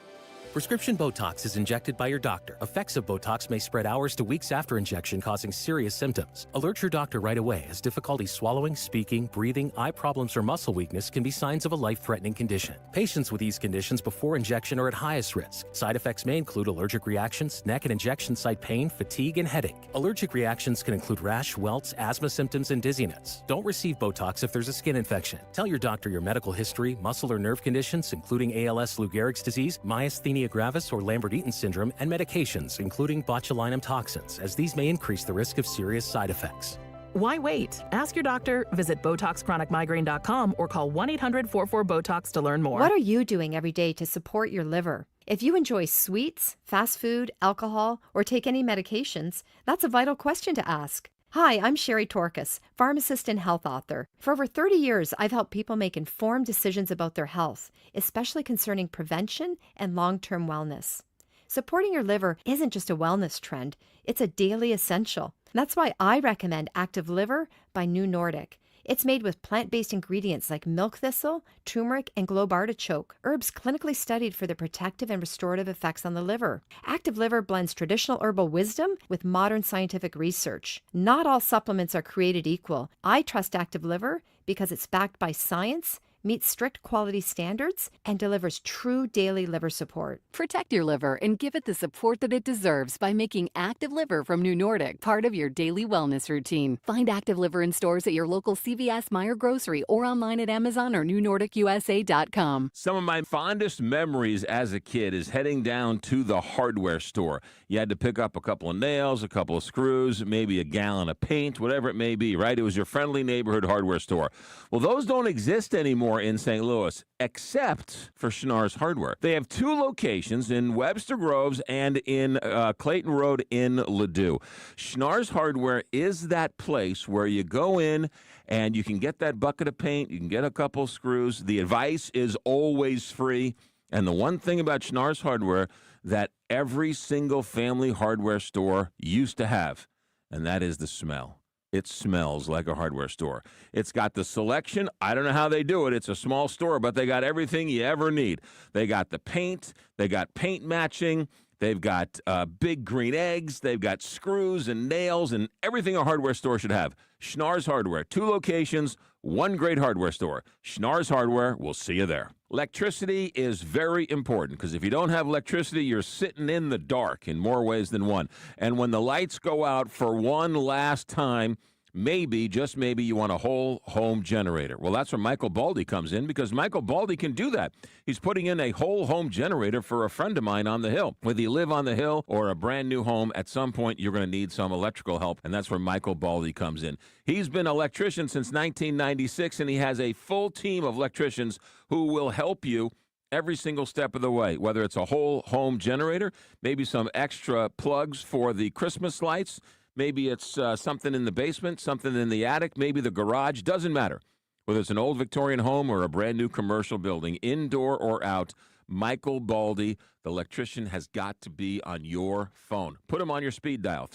[SPEAKER 9] Prescription Botox is injected by your doctor. Effects of Botox may spread hours to weeks after injection, causing serious symptoms. Alert your doctor right away, as difficulty swallowing, speaking, breathing, eye problems, or muscle weakness can be signs of a life-threatening condition. Patients with these conditions before injection are at highest risk. Side effects may include allergic reactions, neck and injection site pain, fatigue, and headache. Allergic reactions can include rash, welts, asthma symptoms, and dizziness. Don't receive Botox if there's a skin infection. Tell your doctor your medical history, muscle or nerve conditions, including ALS, Lou Gehrig's disease, myasthenia gravis, or Lambert-Eaton syndrome, and medications, including botulinum toxins, as these may increase the risk of serious side effects.
[SPEAKER 7] Why wait? Ask your doctor, visit BotoxChronicMigraine.com, or call 1-800-44-BOTOX to learn more.
[SPEAKER 14] What are you doing every day to support your liver? If you enjoy sweets, fast food, alcohol, or take any medications, that's a vital question to ask. Hi, I'm Sherry Torkas, pharmacist and health author. For over 30 years, I've helped people make informed decisions about their health, especially concerning prevention and long-term wellness. Supporting your liver isn't just a wellness trend, it's a daily essential. That's why I recommend Active Liver by New Nordic. It's made with plant-based ingredients like milk thistle, turmeric, and globe artichoke, herbs clinically studied for their protective and restorative effects on the liver. Active Liver blends traditional herbal wisdom with modern scientific research. Not all supplements are created equal. I trust Active Liver because it's backed by science, meets strict quality standards, and delivers true daily liver support.
[SPEAKER 15] Protect your liver and give it the support that it deserves by making Active Liver from New Nordic part of your daily wellness routine. Find Active Liver in stores at your local CVS, Meijer Grocery, or online at Amazon or NewNordicUSA.com.
[SPEAKER 16] Some of my fondest memories as a kid is heading down to the hardware store. You had to pick up a couple of nails, a couple of screws, maybe a gallon of paint, whatever it may be, right? It was your friendly neighborhood hardware store. Well, those don't exist anymore in St. Louis, except for Schnarr's Hardware. They have two locations in Webster Groves and in Clayton Road in Ladue. Schnarr's Hardware is that place where you go in and you can get that bucket of paint, you can get a couple of screws. The advice is always free. And the one thing about Schnarr's Hardware that every single family hardware store used to have, and that is the smell. It smells like a hardware store. It's got the selection. I don't know how they do it. It's a small store, but they got everything you ever need. They got the paint. They got paint matching. They've got big green eggs. They've got screws and nails and everything a hardware store should have. Schnarr's Hardware. 2 locations, 1 great hardware store. Schnarr's Hardware. We'll see you there. Electricity is very important because if you don't have electricity, you're sitting in the dark in more ways than one. And when the lights go out for one last time, maybe, just maybe, you want a whole home generator. Well, that's where Michael Baldy comes in because Michael Baldy can do that. He's putting in a whole home generator for a friend of mine on the hill. Whether you live on the hill or a brand new home, at some point you're going to need some electrical help, and that's where Michael Baldy comes in. He's been an electrician since 1996, and he has a full team of electricians who will help you every single step of the way, whether it's a whole home generator, maybe some extra plugs for the Christmas lights, maybe it's something in the basement, something in the attic, maybe the garage, doesn't matter. Whether it's an old Victorian home or a brand new commercial building, indoor or out, Michael Baldy, the electrician, has got to be on your phone. Put him on your speed dial,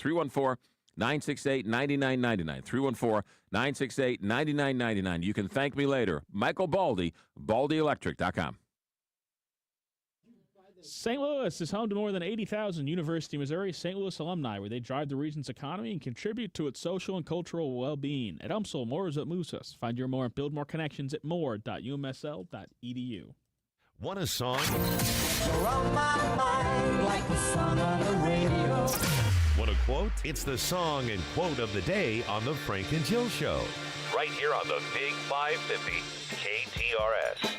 [SPEAKER 16] 314-968-9999, 314-968-9999. You can thank me later. Michael Baldy, BaldyElectric.com.
[SPEAKER 3] St. Louis is home to more than 80,000 University of Missouri St. Louis alumni, where they drive the region's economy and contribute to its social and cultural well-being. At UMSL, more is what moves us. Find your more and build more connections at more.umsl.edu.
[SPEAKER 11] Want a song?
[SPEAKER 18] On my mind like the song on the radio.
[SPEAKER 11] Want a quote? It's the song and quote of the day on the Frank and Jill Show. Right here on the Big 550 KTRS.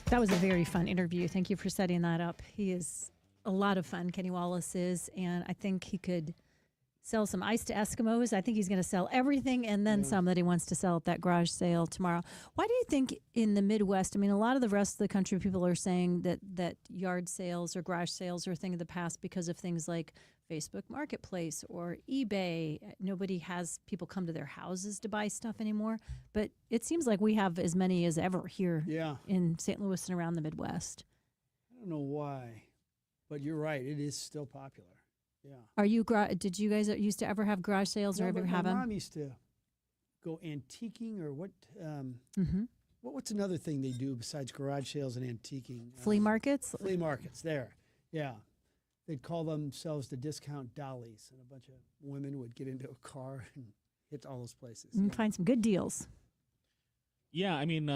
[SPEAKER 1] That was a very fun interview. Thank you for setting that up. He is a lot of fun, Kenny Wallace is, and I think he could sell some ice to Eskimos. I think he's going to sell everything and then some that he wants to sell at that garage sale tomorrow. Why do you think in the Midwest, I mean, a lot of the rest of the country, people are saying that yard sales or garage sales are a thing of the past because of things like Facebook Marketplace or eBay. Nobody has people come to their houses to buy stuff anymore. But it seems like we have as many as ever here in St. Louis and around the Midwest.
[SPEAKER 2] I don't know why, but you're right. It is still popular. Yeah.
[SPEAKER 1] Are you? Did you guys used to ever have garage sales, or ever have them?
[SPEAKER 2] My mom used to go antiquing, or what? What's another thing they do besides garage sales and antiquing?
[SPEAKER 1] Flea markets.
[SPEAKER 2] Flea markets. There. Yeah. They'd call themselves the discount dollies, and a bunch of women would get into a car and hit all those places.
[SPEAKER 1] And find some good deals.
[SPEAKER 3] Yeah, I mean,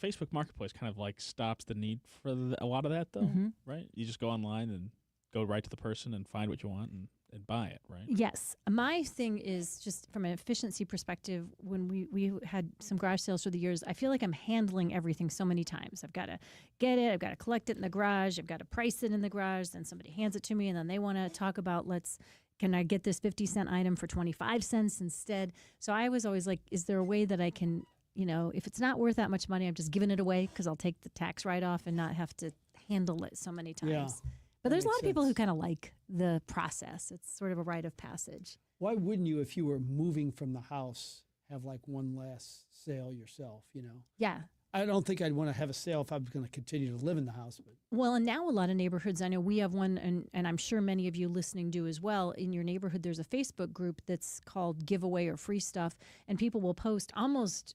[SPEAKER 3] Facebook Marketplace kind of like stops the need for a lot of that, though, right? You just go online and go right to the person and find what you want and buy it, right?
[SPEAKER 1] Yes. My thing is just from an efficiency perspective, when we had some garage sales for the years, I feel like I'm handling everything so many times. I've got to get it. I've got to collect it in the garage. I've got to price it in the garage. Then somebody hands it to me, and then they want to talk about let's Can I get this 50-cent item for 25 cents instead? So I was always like, is there a way that I can, if it's not worth that much money, I'm just giving it away because I'll take the tax write-off and not have to handle it so many times.
[SPEAKER 2] Yeah,
[SPEAKER 1] but there's a lot
[SPEAKER 2] makes
[SPEAKER 1] of people who
[SPEAKER 2] sense.
[SPEAKER 1] kind of like the process. It's sort of a rite of passage.
[SPEAKER 2] Why wouldn't you, if you were moving from the house, have like one last sale yourself,
[SPEAKER 1] Yeah.
[SPEAKER 2] I don't think I'd want to have a sale if I was going to continue to live in the house. But
[SPEAKER 1] Well, and now a lot of neighborhoods, I know we have one, and I'm sure many of you listening do as well. In your neighborhood, there's a Facebook group that's called Giveaway or Free Stuff, and people will post almost,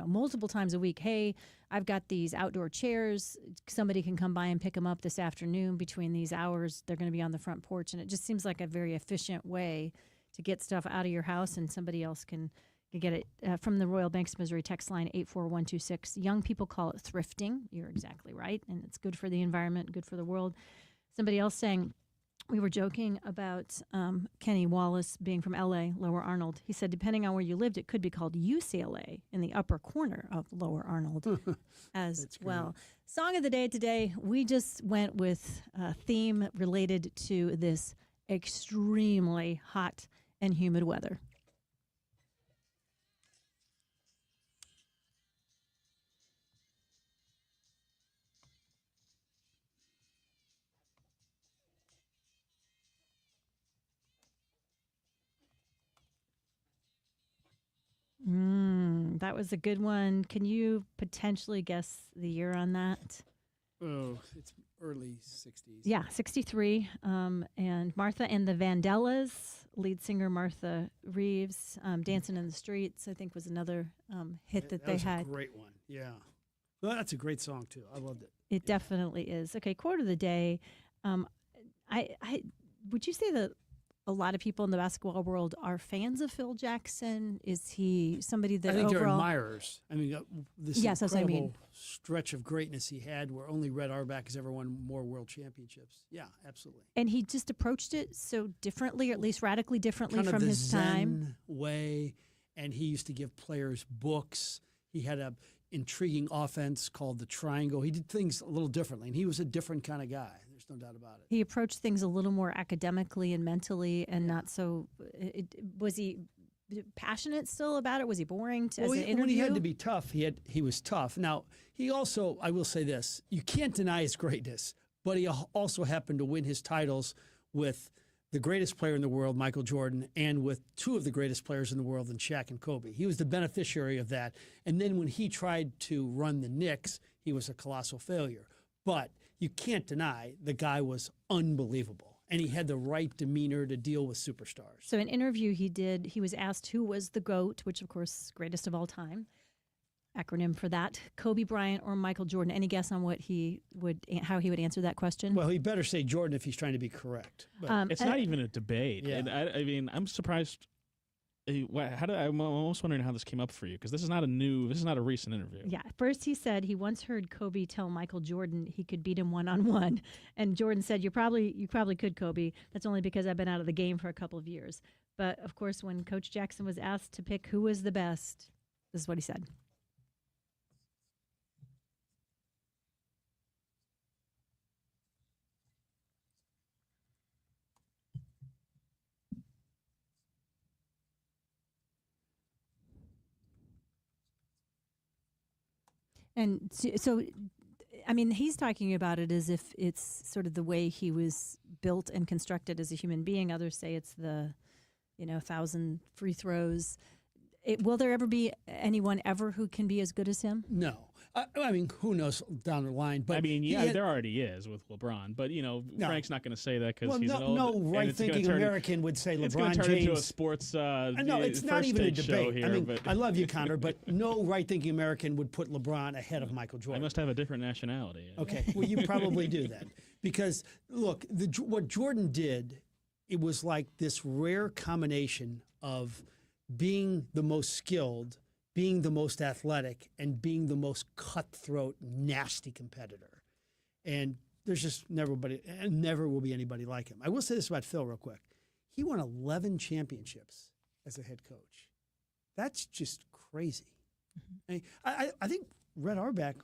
[SPEAKER 1] multiple times a week. Hey, I've got these outdoor chairs. Somebody can come by and pick them up this afternoon between these hours. They're going to be on the front porch, and it just seems like a very efficient way to get stuff out of your house, and somebody else can get it from the Royal Banks of Missouri text line 84126. Young people call it thrifting. You're exactly right. And it's good for the environment, good for the world. Somebody else saying, we were joking about Kenny Wallace being from L.A., Lower Arnold. He said, depending on where you lived, it could be called UCLA in the upper corner of Lower Arnold as well. Song of the day today, we just went with a theme related to this extremely hot and humid weather. That was a good one. Can you potentially guess the year on that?
[SPEAKER 2] oh, it's early 60s.
[SPEAKER 1] Yeah, 63. And Martha and the Vandellas, lead singer Martha Reeves, Dancing in the Streets, I think was another hit that they
[SPEAKER 2] was
[SPEAKER 1] had.
[SPEAKER 2] a great one. Yeah. Well, that's a great song, too. I loved it.
[SPEAKER 1] It definitely is. Okay, quote of the day. I would you say that a lot of people in the basketball world are fans of Phil Jackson? Is he somebody that
[SPEAKER 2] I think they're
[SPEAKER 1] overall
[SPEAKER 2] admirers. I mean, this
[SPEAKER 1] Yes, that's what I
[SPEAKER 2] incredible
[SPEAKER 1] mean.
[SPEAKER 2] stretch of greatness he had where only Red Auerbach has ever won more world championships. Yeah, absolutely.
[SPEAKER 1] And he just approached it so differently, or at least radically differently
[SPEAKER 2] Kind of
[SPEAKER 1] from
[SPEAKER 2] the
[SPEAKER 1] his
[SPEAKER 2] Zen
[SPEAKER 1] time.
[SPEAKER 2] way, and he used to give players books. He had a intriguing offense called the triangle. He did things a little differently, and he was a different kind of guy. There's no doubt about it.
[SPEAKER 1] He approached things a little more academically and mentally, and not so. Was he passionate still about it? Was he boring as an interview?
[SPEAKER 2] When he had to be tough, he was tough. Now, he also, I will say this, you can't deny his greatness, but he also happened to win his titles with the greatest player in the world, Michael Jordan, and with two of the greatest players in the world in Shaq and Kobe. He was the beneficiary of that. And then when he tried to run the Knicks, he was a colossal failure. But you can't deny the guy was unbelievable. And he had the right demeanor to deal with superstars.
[SPEAKER 1] So, an interview he did, he was asked who was the GOAT, which, of course, greatest of all time. Acronym for that, Kobe Bryant or Michael Jordan. Any guess on how he would answer that question?
[SPEAKER 2] Well, he better say Jordan if he's trying to be correct. But
[SPEAKER 3] It's not even a debate.
[SPEAKER 2] Yeah.
[SPEAKER 3] And I mean, I'm surprised. I'm almost wondering how this came up for you, because this is not a recent interview.
[SPEAKER 1] Yeah. First, he said he once heard Kobe tell Michael Jordan he could beat him one-on-one, and Jordan said, "You probably could, Kobe. That's only because I've been out of the game for a couple of years." But of course, when Coach Jackson was asked to pick who was the best, this is what he said. And so, I mean, he's talking about it as if it's sort of the way he was built and constructed as a human being. Others say it's the, 1,000 free throws. Will there ever be anyone ever who can be as good as him?
[SPEAKER 2] No. I mean, who knows down the line? But
[SPEAKER 3] I mean, there already is with LeBron, but Frank's not going to say that because he's an old.
[SPEAKER 2] No right-thinking American would say LeBron James.
[SPEAKER 3] It's going to turn into a sports.
[SPEAKER 2] No, it's not even a debate.
[SPEAKER 3] Here,
[SPEAKER 2] I mean, I love you, Connor, but no right-thinking American would put LeBron ahead of Michael Jordan.
[SPEAKER 3] I must have a different nationality.
[SPEAKER 2] Okay, well, you probably do then, because look, what Jordan did, it was like this rare combination of being the most skilled, being the most athletic, and being the most cutthroat, nasty competitor. And there's just never will be anybody like him. I will say this about Phil real quick. He won 11 championships as a head coach. That's just crazy. I think Red Auerbach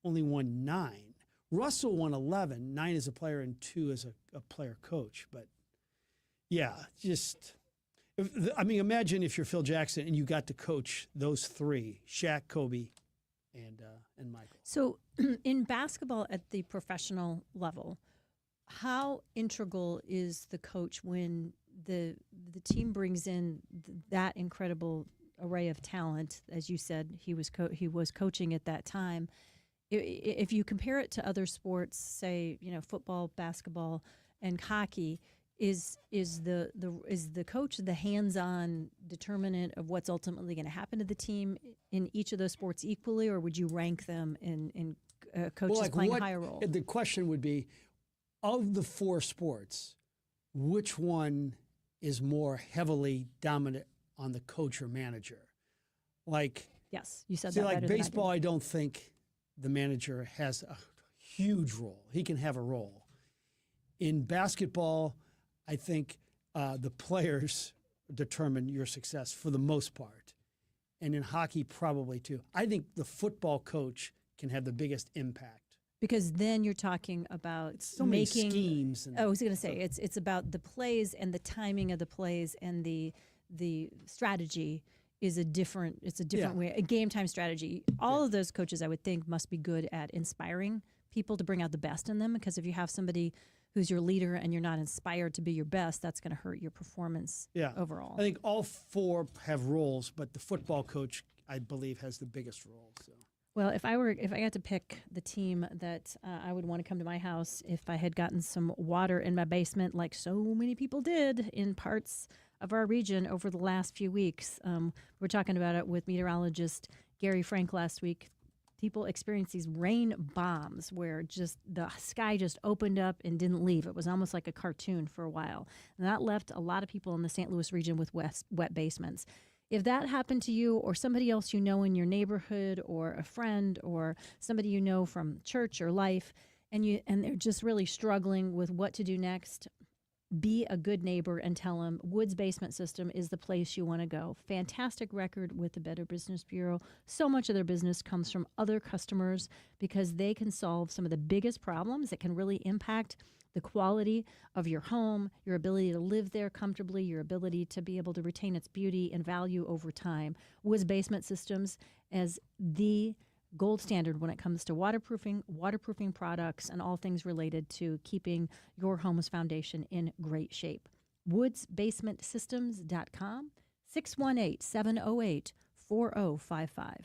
[SPEAKER 2] only won 9. Russell won 11, 9 as a player and 2 as a player coach. But Yeah, imagine if you're Phil Jackson and you got to coach those three: Shaq, Kobe, and Michael.
[SPEAKER 1] So, in basketball at the professional level, how integral is the coach when the team brings in that incredible array of talent? As you said, he was coaching at that time. If you compare it to other sports, say football, basketball, and hockey, is the coach the hands-on determinant of what's ultimately going to happen to the team in each of those sports equally, or would you rank them in coaches playing a higher role?
[SPEAKER 2] The question would be, of the four sports, which one is more heavily dominant on the coach or manager?
[SPEAKER 1] Yes, you said that.
[SPEAKER 2] Like baseball, I don't think the manager has a huge role. He can have a role. In basketball, I think the players determine your success for the most part. And in hockey, probably too. I think the football coach can have the biggest impact.
[SPEAKER 1] Because then you're talking about
[SPEAKER 2] many schemes.
[SPEAKER 1] I was going to say, it's about the plays and the timing of the plays, and the strategy is a different way, a game time strategy. All of those coaches, I would think, must be good at inspiring people to bring out the best in them, because if you have somebody who's your leader and you're not inspired to be your best, that's going to hurt your performance overall.
[SPEAKER 2] I think all four have roles, but the football coach, I believe, has the biggest role. So.
[SPEAKER 1] Well, if I got to pick the team that I would want to come to my house if I had gotten some water in my basement, like so many people did in parts of our region over the last few weeks. We're talking about it with meteorologist Gary Frank last week. People experienced these rain bombs where just the sky just opened up and didn't leave. It was almost like a cartoon for a while. And that left a lot of people in the St. Louis region with wet basements. If that happened to you or somebody else you know in your neighborhood, or a friend or somebody you know from church or life, and they're just really struggling with what to do next, be a good neighbor and tell them Woods Basement System is the place you want to go. Fantastic record with the Better Business Bureau. So much of their business comes from other customers because they can solve some of the biggest problems that can really impact the quality of your home, your ability to live there comfortably, your ability to be able to retain its beauty and value over time. Woods Basement Systems as the gold standard when it comes to waterproofing products, and all things related to keeping your home's foundation in great shape. WoodsBasementSystems.com, 618-708-4055.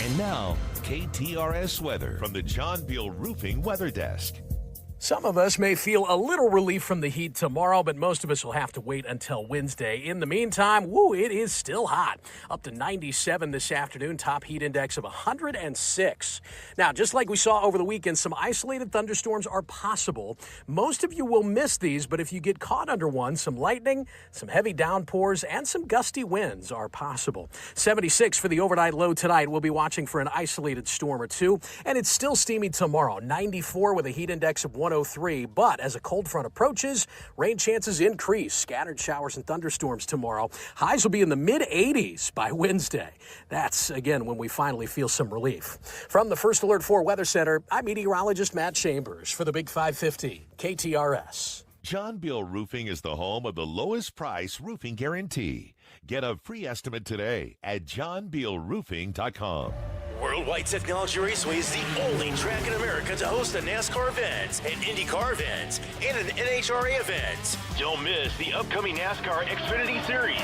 [SPEAKER 11] And now, KTRS weather from the John Beal Roofing Weather Desk.
[SPEAKER 4] Some of us may feel a little relief from the heat tomorrow, but most of us will have to wait until Wednesday. In the meantime, it is still hot. Up to 97 this afternoon, top heat index of 106. Now, just like we saw over the weekend, some isolated thunderstorms are possible. Most of you will miss these, but if you get caught under one, some lightning, some heavy downpours, and some gusty winds are possible. 76 for the overnight low tonight. We'll be watching for an isolated storm or two, and it's still steamy tomorrow. 94 with a heat index of 103, but as a cold front approaches, rain chances increase. Scattered showers and thunderstorms tomorrow. Highs will be in the mid-80s by Wednesday. That's, again, when we finally feel some relief. From the First Alert 4 Weather Center, I'm meteorologist Matt Chambers for the Big 550, KTRS.
[SPEAKER 11] John Beal Roofing is the home of the lowest price roofing guarantee. Get a free estimate today at johnbealroofing.com.
[SPEAKER 10] Worldwide Technology Raceway is the only track in America to host a NASCAR event, an IndyCar event, and an NHRA event. Don't miss the upcoming NASCAR Xfinity Series,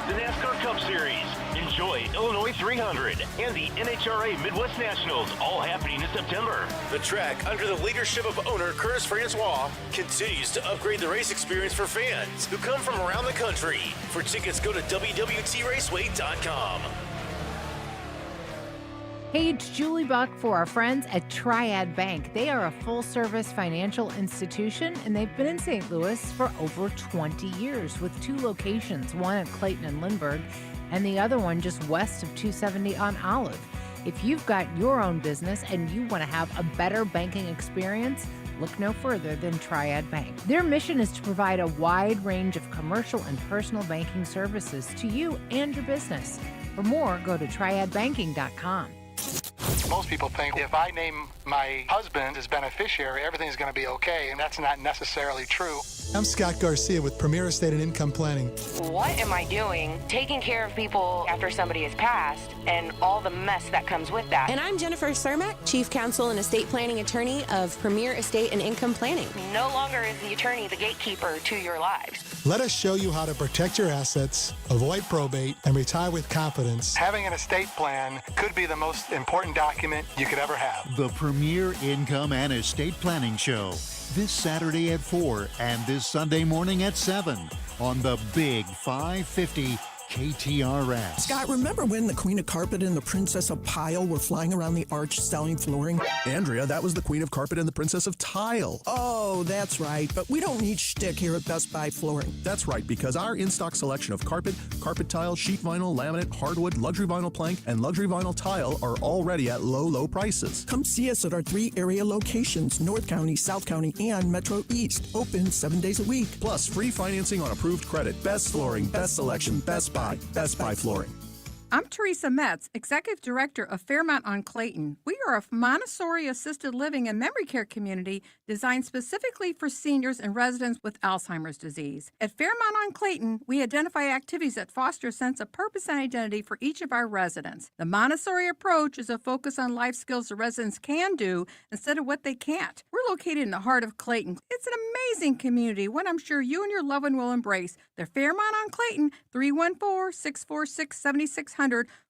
[SPEAKER 10] the NASCAR Cup Series, Enjoy Illinois 300, and the NHRA Midwest Nationals, all happening in September. The track, under the leadership of owner Curtis Francois, continues to upgrade the race experience for fans who come from around the country. For tickets, go to WWTRaceway.com.
[SPEAKER 17] Hey, it's Julie Buck for our friends at Triad Bank. They are a full-service financial institution, and they've been in St. Louis for over 20 years with 2 locations, one at Clayton and Lindbergh, and the other one just west of 270 on Olive. If you've got your own business and you want to have a better banking experience, look no further than Triad Bank. Their mission is to provide a wide range of commercial and personal banking services to you and your business. For more, go to triadbanking.com.
[SPEAKER 19] Most people think if I name my husband as beneficiary, everything's going to be okay, and that's not necessarily true.
[SPEAKER 5] I'm Scott Garcia with Premier Estate and Income Planning.
[SPEAKER 20] What am I doing taking care of people after somebody has passed and all the mess that comes with that?
[SPEAKER 21] And I'm Jennifer Cermak, Chief Counsel and Estate Planning Attorney of Premier Estate and Income Planning.
[SPEAKER 20] No longer is the attorney the gatekeeper to your lives.
[SPEAKER 5] Let us show you how to protect your assets, avoid probate, and retire with confidence.
[SPEAKER 19] Having an estate plan could be the most important document you could ever have.
[SPEAKER 22] The Premier Income and Estate Planning Show, this Saturday at 4 and this Sunday morning at 7 on the Big 550 KTRS.
[SPEAKER 23] Scott, remember when the Queen of Carpet and the Princess of Pile were flying around the arch selling flooring?
[SPEAKER 24] Andrea, that was the Queen of Carpet and the Princess of Tile.
[SPEAKER 23] Oh, that's right. But we don't need shtick here at Best Buy Flooring.
[SPEAKER 24] That's right, because our in-stock selection of carpet, carpet tile, sheet vinyl, laminate, hardwood, luxury vinyl plank, and luxury vinyl tile are already at low, low prices.
[SPEAKER 23] Come see us at our 3 area locations, North County, South County, and Metro East. Open 7 days a week.
[SPEAKER 24] Plus, free financing on approved credit. Best flooring, best selection, Best Buy Flooring.
[SPEAKER 26] I'm Teresa Metz, Executive Director of Fairmont on Clayton. We are a Montessori assisted living and memory care community designed specifically for seniors and residents with Alzheimer's disease. At Fairmont on Clayton, we identify activities that foster a sense of purpose and identity for each of our residents. The Montessori approach is a focus on life skills the residents can do instead of what they can't. We're located in the heart of Clayton. It's an amazing community, one I'm sure you and your loved one will embrace. They're Fairmont on Clayton, 314-646-7600.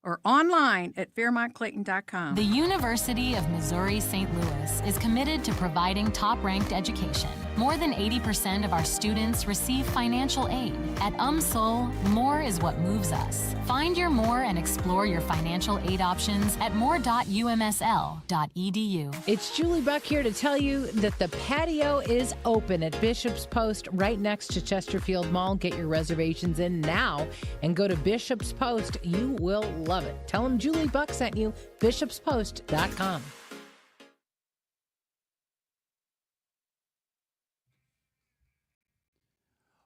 [SPEAKER 26] Or online at FairmontClayton.com.
[SPEAKER 28] The University of Missouri St. Louis is committed to providing top-ranked education. More than 80% of our students receive financial aid. At UMSL, more is what moves us. Find your more and explore your financial aid options at more.umsl.edu.
[SPEAKER 17] It's Julie Buck here to tell you that the patio is open at Bishop's Post right next to Chesterfield Mall. Get your reservations in now and go to Bishop's Post. You will love it. Tell them Julie Buck sent you. bishopspost.com.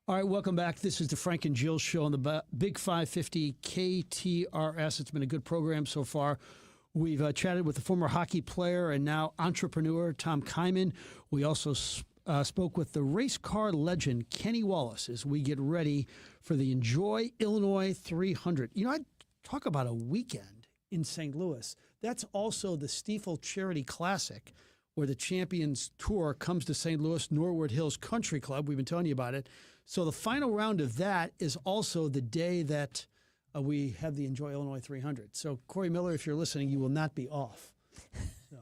[SPEAKER 2] All right, welcome back. This is the Frank and Jill Show on the Big 550 KTRS. It's been a good program so far. We've chatted with the former hockey player and now entrepreneur Tom Kyman. We also spoke with the race car legend Kenny Wallace as we get ready for the Enjoy Illinois 300. You know, I talk about a weekend in St. Louis. That's also the Stiefel Charity Classic, where the Champions Tour comes to St. Louis, Norwood Hills Country Club. We've been telling you about it. So the final round of that is also the day that we have the Enjoy Illinois 300. So, Corey Miller, if you're listening, you will not be off. So.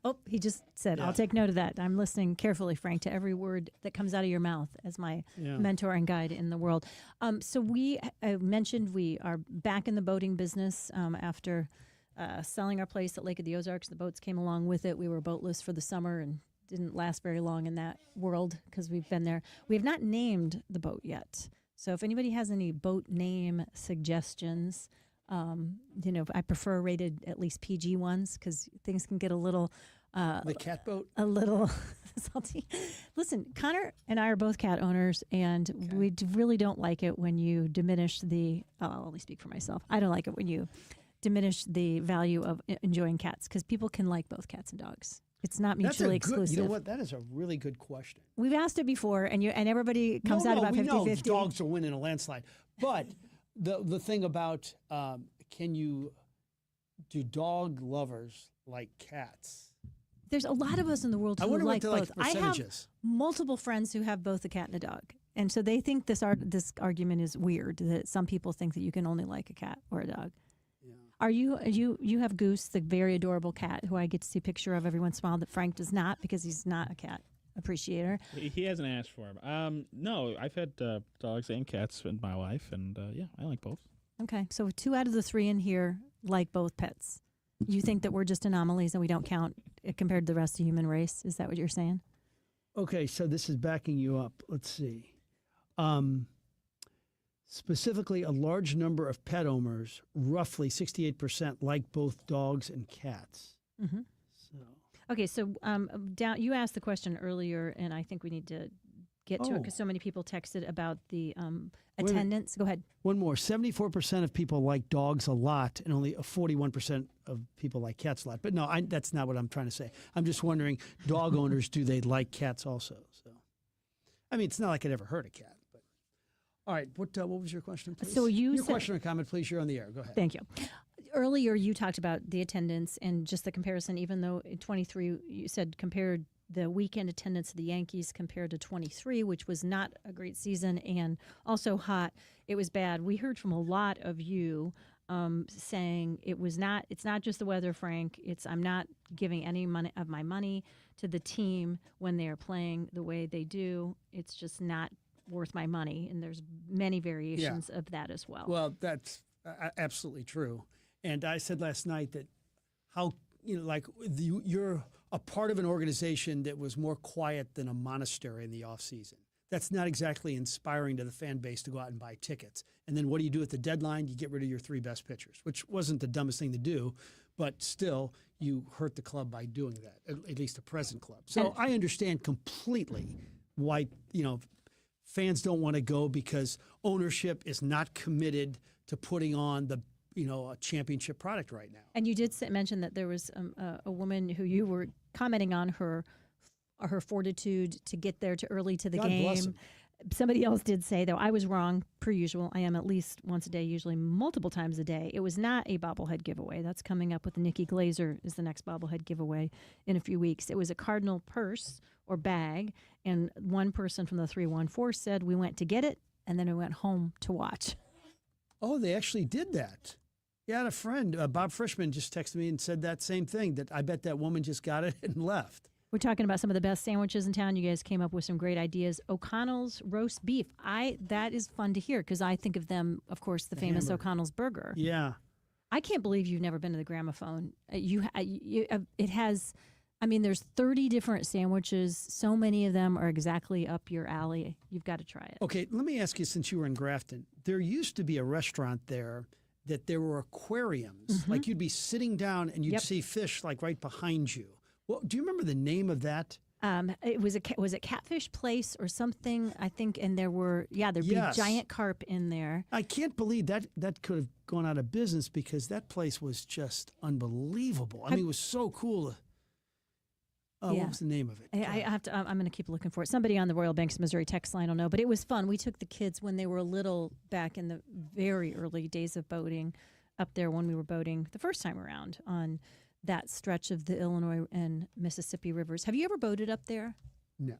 [SPEAKER 1] Oh, he just said, I'll take note of that. I'm listening carefully, Frank, to every word that comes out of your mouth as my mentor and guide in the world. So we mentioned we are back in the boating business after selling our place at Lake of the Ozarks. The boats came along with it. We were boatless for the summer and didn't last very long in that world because we've been there. We have not named the boat yet. So if anybody has any boat name suggestions, I prefer rated at least PG ones because things can get a little...
[SPEAKER 2] the cat boat?
[SPEAKER 1] A little salty. Listen, Connor and I are both cat owners, and we really don't like it when you diminish the... I'll only speak for myself. I don't like it when you diminish the value of enjoying cats because people can like both cats and dogs. It's not mutually exclusive.
[SPEAKER 2] You know what? That is a really good question.
[SPEAKER 1] We've asked it before, and everybody comes out about 50-50.
[SPEAKER 2] No, dogs will win in a landslide. But the thing about do dog lovers like cats?
[SPEAKER 1] There's a lot of us in the world who like both.
[SPEAKER 2] I
[SPEAKER 1] have multiple friends who have both a cat and a dog. And so they think this argument is weird, that some people think that you can only like a cat or a dog. Are you have Goose, the very adorable cat who I get to see a picture of every once in a while that Frank does not because he's not a cat appreciator.
[SPEAKER 3] He hasn't asked for him. No, I've had dogs and cats in my life, and I like both.
[SPEAKER 1] Okay, so 2 out of the 3 in here like both pets. You think that we're just anomalies and we don't count compared to the rest of the human race? Is that what you're saying?
[SPEAKER 2] Okay, so this is backing you up. Let's see. Specifically, a large number of pet owners, roughly 68%, like both dogs and cats.
[SPEAKER 1] Mm-hmm. Okay, so you asked the question earlier, and I think we need to get to it because so many people texted about the attendance. Go ahead.
[SPEAKER 2] One more. 74% of people like dogs a lot, and only 41% of people like cats a lot. But no, that's not what I'm trying to say. I'm just wondering, dog owners, do they like cats also? So, I mean, it's not like it ever hurt a cat. But all right, what was your question, please?
[SPEAKER 1] So your
[SPEAKER 2] your question or comment, please. You're on the air. Go ahead.
[SPEAKER 1] Thank you. Earlier, you talked about the attendance and just the comparison. Even though in 23, you said compared the weekend attendance of the Yankees compared to 23, which was not a great season and also hot. It was bad. We heard from a lot of you saying it's not just the weather, Frank. I'm not giving any money of my money to the team when they are playing the way they do. It's just not worth my money. And there's many variations of that as well.
[SPEAKER 2] Well, that's absolutely true. And I said last night that you're a part of an organization that was more quiet than a monastery in the off season. That's not exactly inspiring to the fan base to go out and buy tickets. And then what do you do at the deadline? You get rid of your 3 best pitchers, which wasn't the dumbest thing to do, but still you hurt the club by doing that, at least the present club. So I understand completely why, fans don't want to go because ownership is not committed to putting on a championship product right now.
[SPEAKER 1] And you did mention that there was a woman who you were commenting on her fortitude to get there too early to the
[SPEAKER 2] God
[SPEAKER 1] game.
[SPEAKER 2] bless him.
[SPEAKER 1] Somebody else did say, though, I was wrong, per usual. I am at least once a day, usually multiple times a day. It was not a bobblehead giveaway. That's coming up with Nikki Glazer is the next bobblehead giveaway in a few weeks. It was a Cardinal purse or bag, and one person from the 314 said, we went to get it, and then we went home to watch.
[SPEAKER 2] Oh, they actually did that. Yeah, I had a friend, Bob Frischman, just texted me and said that same thing, that I bet that woman just got it and left.
[SPEAKER 1] We're talking about some of the best sandwiches in town. You guys came up with some great ideas. O'Connell's roast beef. That is fun to hear because I think of them, of course, the famous
[SPEAKER 2] hamburger.
[SPEAKER 1] O'Connell's burger.
[SPEAKER 2] Yeah.
[SPEAKER 1] I can't believe you've never been to the Gramophone. It has, there's 30 different sandwiches. So many of them are exactly up your alley. You've got to try it.
[SPEAKER 2] Okay, let me ask you, since you were in Grafton, there used to be a restaurant there that there were aquariums.
[SPEAKER 1] Mm-hmm.
[SPEAKER 2] Like you'd be sitting down and you'd see fish like right behind you. Well, do you remember the name of that?
[SPEAKER 1] It was a Catfish Place or something, I think, and there'd be giant carp in there.
[SPEAKER 2] I can't believe that could have gone out of business because that place was just unbelievable. It was so cool. What was the name of it?
[SPEAKER 1] I'm going to keep looking for it. Somebody on the Royal Banks of Missouri text line will know, but it was fun. We took the kids when they were little back in the very early days of boating up there when we were boating the first time around on that stretch of the Illinois and Mississippi rivers. Have you ever boated up there?
[SPEAKER 2] No.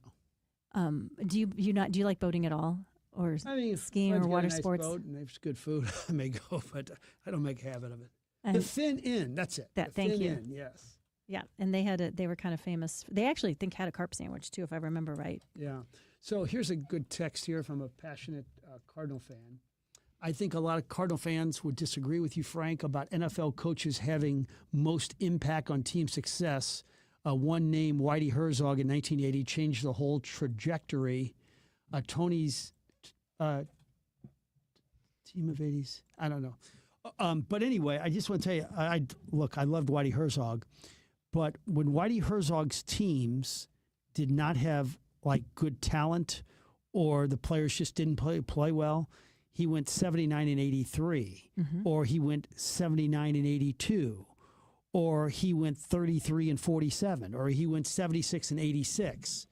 [SPEAKER 1] Do you like boating at all, or skiing or water sports?
[SPEAKER 2] Boat and there's good food. I may go, but I don't make a habit of it. The Fin Inn, that's it.
[SPEAKER 1] Thank you.
[SPEAKER 2] Inn, yes.
[SPEAKER 1] Yeah, and they were kind of famous. They actually had a carp sandwich too, if I remember right.
[SPEAKER 2] Yeah. So here's a good text here from a passionate Cardinal fan. I think a lot of Cardinal fans would disagree with you, Frank, about NFL coaches having most impact on team success. One named Whitey Herzog in 1980 changed the whole trajectory. Tony's team of 80s, I don't know. But anyway, I just want to tell you, I loved Whitey Herzog, but when Whitey Herzog's teams did not have like good talent or the players just didn't play well, he went 79 and 83, or he went 79 and 82, or he went 33 and 47, or he went 76 and 86.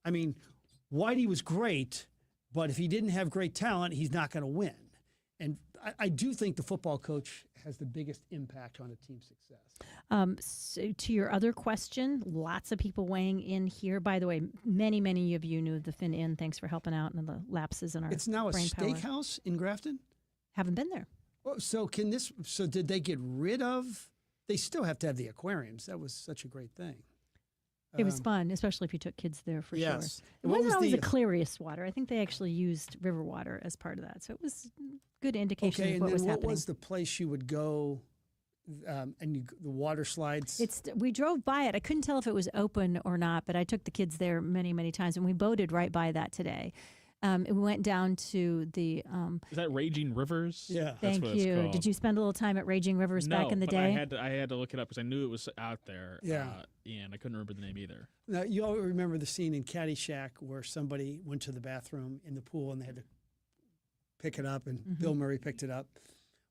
[SPEAKER 2] Whitey was great, but if he didn't have great talent, he's not going to win. And I do think the football coach has the biggest impact on a team's success.
[SPEAKER 1] So to your other question, lots of people weighing in here. By the way, many, many of you knew the Fin Inn. Thanks for helping out and the lapses in our
[SPEAKER 2] It's now a
[SPEAKER 1] brain power.
[SPEAKER 2] steakhouse in Grafton?
[SPEAKER 1] Haven't been there.
[SPEAKER 2] Oh, so did they get rid of? They still have to have the aquariums. That was such a great thing.
[SPEAKER 1] It was fun, especially if you took kids there for sure. It
[SPEAKER 2] What
[SPEAKER 1] wasn't
[SPEAKER 2] was
[SPEAKER 1] always
[SPEAKER 2] the-
[SPEAKER 1] the clearest water. I think they actually used river water as part of that. So it was good indication
[SPEAKER 2] Okay,
[SPEAKER 1] of
[SPEAKER 2] and
[SPEAKER 1] what
[SPEAKER 2] then
[SPEAKER 1] was
[SPEAKER 2] what
[SPEAKER 1] happening.
[SPEAKER 2] was the place you would go and the water slides?
[SPEAKER 1] We drove by it. I couldn't tell if it was open or not, but I took the kids there many, many times, and we boated right by that today. We went down to the.
[SPEAKER 3] Is that Raging Rivers?
[SPEAKER 2] Yeah.
[SPEAKER 3] That's
[SPEAKER 1] Thank
[SPEAKER 3] what it's
[SPEAKER 1] you.
[SPEAKER 3] called.
[SPEAKER 1] Did you spend a little time at Raging Rivers
[SPEAKER 3] No,
[SPEAKER 1] back in the
[SPEAKER 3] but
[SPEAKER 1] day?
[SPEAKER 3] I had to look it up because I knew it was out there.
[SPEAKER 2] Yeah.
[SPEAKER 3] And I couldn't remember the name either.
[SPEAKER 2] Now, you all remember the scene in Caddyshack where somebody went to the bathroom in the pool and they had to pick it up, and Bill Murray picked it up.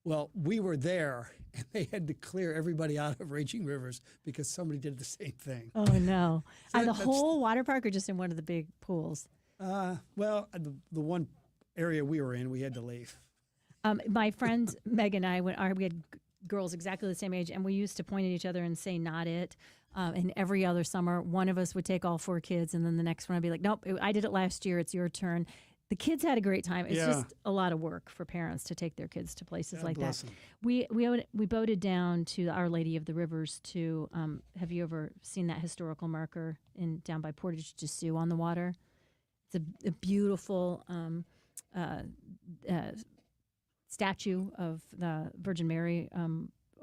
[SPEAKER 2] Well, we were there, and they had to clear everybody out of Raging Rivers because somebody did the same thing.
[SPEAKER 1] Oh, no.
[SPEAKER 2] So
[SPEAKER 1] The
[SPEAKER 2] that's-
[SPEAKER 1] whole water park or just in one of the big pools?
[SPEAKER 2] Well, the one area we were in, we had to leave.
[SPEAKER 1] My friend Meg and I, we had girls exactly the same age, and we used to point at each other and say, not it. And every other summer, one of us would take all 4 kids, and then the next one would be like, nope, I did it last year. It's your turn. The kids had a great time. It's just a lot of work for parents to take their kids to places like that. We boated down to Our Lady of the Rivers to, have you ever seen that historical marker down by Portage de Sioux on the water? It's a beautiful statue of the Virgin Mary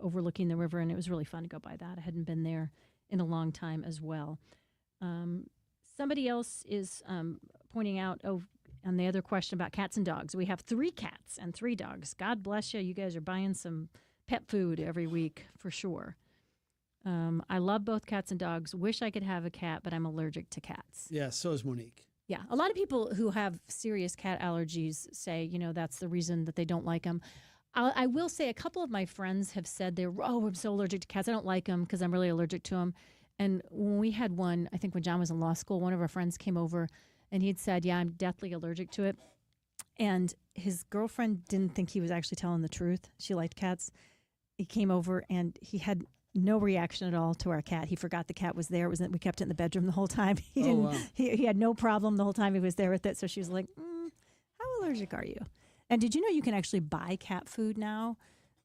[SPEAKER 1] overlooking the river, and it was really fun to go by that. I hadn't been there in a long time as well. Somebody else is pointing out, on the other question about cats and dogs, we have 3 cats and 3 dogs. God bless you. You guys are buying some pet food every week for sure. I love both cats and dogs. Wish I could have a cat, but I'm allergic to cats.
[SPEAKER 2] Yeah, so is Monique.
[SPEAKER 1] Yeah, a lot of people who have serious cat allergies say, that's the reason that they don't like them. I will say a couple of my friends have said I'm so allergic to cats. I don't like them because I'm really allergic to them. And when we had one, I think when John was in law school, one of our friends came over and he'd said, yeah, I'm deathly allergic to it. And his girlfriend didn't think he was actually telling the truth. She liked cats. He came over and he had no reaction at all to our cat. He forgot the cat was there. We kept it in the bedroom the whole time. He had no problem the whole time he was there with it. So she was like, how allergic are you? And did you know you can actually buy cat food now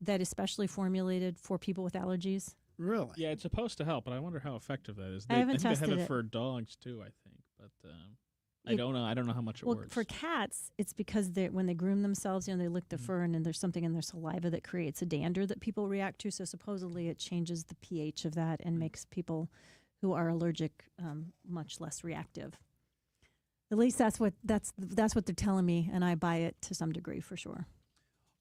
[SPEAKER 1] that is specially formulated for people with allergies?
[SPEAKER 2] Really?
[SPEAKER 3] Yeah, it's supposed to help, but I wonder how effective that is.
[SPEAKER 1] I haven't
[SPEAKER 3] think
[SPEAKER 1] tested
[SPEAKER 3] they have it
[SPEAKER 1] it
[SPEAKER 3] for dogs too, I think. But I don't know. I don't know how much it works.
[SPEAKER 1] For cats, it's because when they groom themselves, they lick the fur, and then there's something in their saliva that creates a dander that people react to. So supposedly it changes the pH of that and makes people who are allergic much less reactive. At least that's what they're telling me, and I buy it to some degree for sure.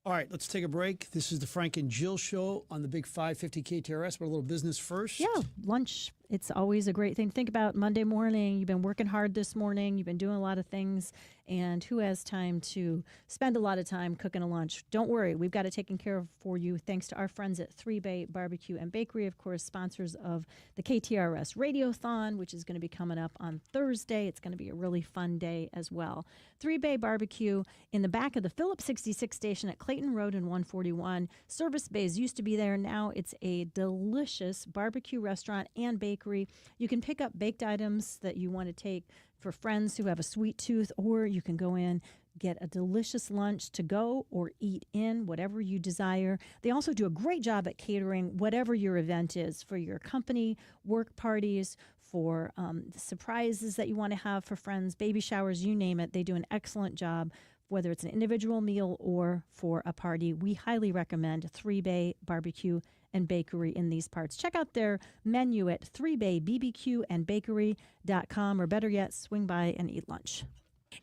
[SPEAKER 2] All right, let's take a break. This is the Frank and Jill Show on the Big 550 KTRS, but a little business first.
[SPEAKER 1] Yeah, lunch. It's always a great thing to think about. Monday morning, you've been working hard this morning. You've been doing a lot of things. And who has time to spend a lot of time cooking a lunch? Don't worry. We've got it taken care of for you thanks to our friends at 3 Bay Barbecue and Bakery, of course, sponsors of the KTRS Radiothon, which is going to be coming up on Thursday. It's going to be a really fun day as well. 3 Bay Barbecue in the back of the Phillips 66 station at Clayton Road and 141. Service bays used to be there. Now it's a delicious barbecue restaurant and bakery. You can pick up baked items that you want to take for friends who have a sweet tooth, or you can go in, get a delicious lunch to go or eat in, whatever you desire. They also do a great job at catering whatever your event is, for your company, work parties, for surprises that you want to have for friends, baby showers, you name it. They do an excellent job, whether it's an individual meal or for a party. We highly recommend 3 Bay Barbecue and Bakery in these parts. Check out their menu at 3baybbqandbakery.com, or better yet, swing by and eat lunch.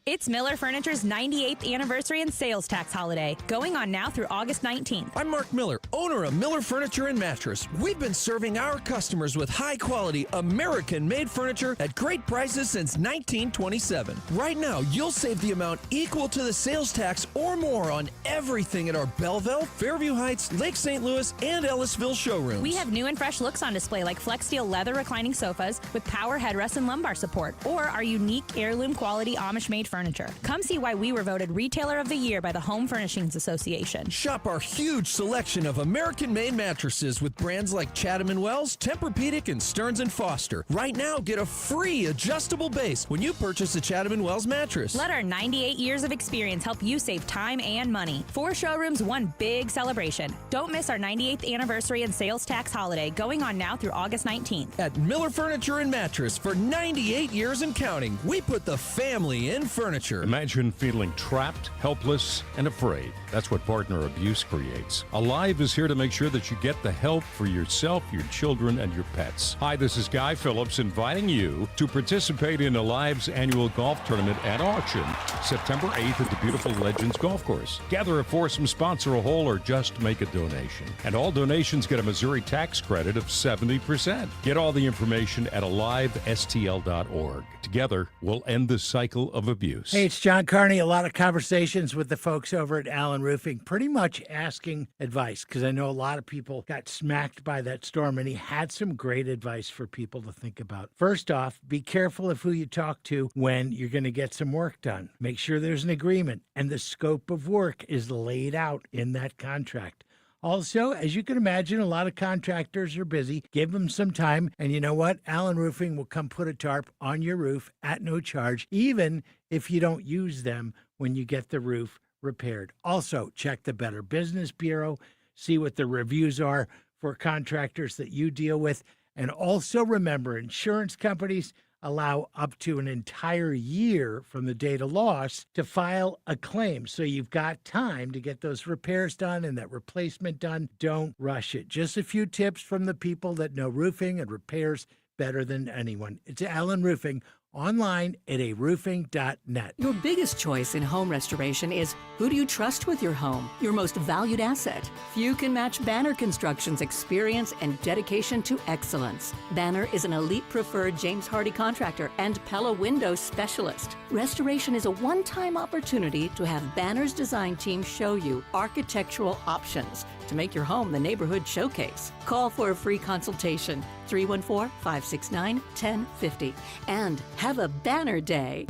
[SPEAKER 6] It's Miller Furniture's 98th anniversary and sales tax holiday, going on now through August 19th.
[SPEAKER 7] I'm Mark Miller, owner of Miller Furniture and Mattress. We've been serving our customers with high-quality, American-made furniture at great prices since 1927. Right now, you'll save the amount equal to the sales tax or more on everything at our Belleville, Fairview Heights, Lake St. Louis, and Ellisville showrooms.
[SPEAKER 6] We have new and fresh looks on display, like Flex Steel leather reclining sofas with power headrests and lumbar support, or our unique heirloom quality Amish-made furniture. Come see why we were voted Retailer of the Year by the Home Furnishings Association.
[SPEAKER 7] Shop our huge selection of American-made mattresses with brands like Chatham & Wells, Tempur-Pedic, and Stearns & Foster. Right now, get a free adjustable base when you purchase a Chatham & Wells mattress.
[SPEAKER 6] Let our 98 years of experience help you save time and money. 4 showrooms, 1 big celebration. Don't miss our 98th anniversary and sales tax holiday, going on now through August 19th.
[SPEAKER 7] At Miller Furniture and Mattress, for 98 years and counting, we put the family in furniture.
[SPEAKER 8] Imagine feeling trapped, helpless, and afraid. That's what partner abuse creates. Alive is here to make sure that you get the help for yourself, your children, and your pets. Hi, this is Guy Phillips inviting you to participate in Alive's annual golf tournament and auction, September 8th at the beautiful Legends Golf Course. Gather a foursome, sponsor a hole, or just make a donation. And all donations get a Missouri tax credit of 70%. Get all the information at alivestl.org. Together, we'll end the cycle of abuse.
[SPEAKER 9] Hey, it's John Carney. A lot of conversations with the folks over at Allen Roofing, pretty much asking advice, because I know a lot of people got smacked by that storm, and he had some great advice for people to think about. First off, be careful of who you talk to when you're going to get some work done. Make sure there's an agreement and the scope of work is laid out in that contract. Also, as you can imagine, a lot of contractors are busy. Give them some time. And you know what? Allen Roofing will come put a tarp on your roof at no charge, even if you don't use them when you get the roof repaired. Also, check the Better Business Bureau, see what the reviews are for contractors that you deal with. And also remember, insurance companies allow up to an entire year from the date of loss to file a claim. So you've got time to get those repairs done and that replacement done. Don't rush it. Just a few tips from the people that know roofing and repairs better than anyone. It's Allen Roofing, online at aroofing.net.
[SPEAKER 12] Your biggest choice in home restoration is who do you trust with your home, your most valued asset. Few can match Banner Construction's experience and dedication to excellence. Banner is an elite preferred James Hardy contractor and Pella window specialist. Restoration is a one-time opportunity to have Banner's design team show you architectural options to make your home the neighborhood showcase. Call for a free consultation, 314-569-1050. And have a banner day.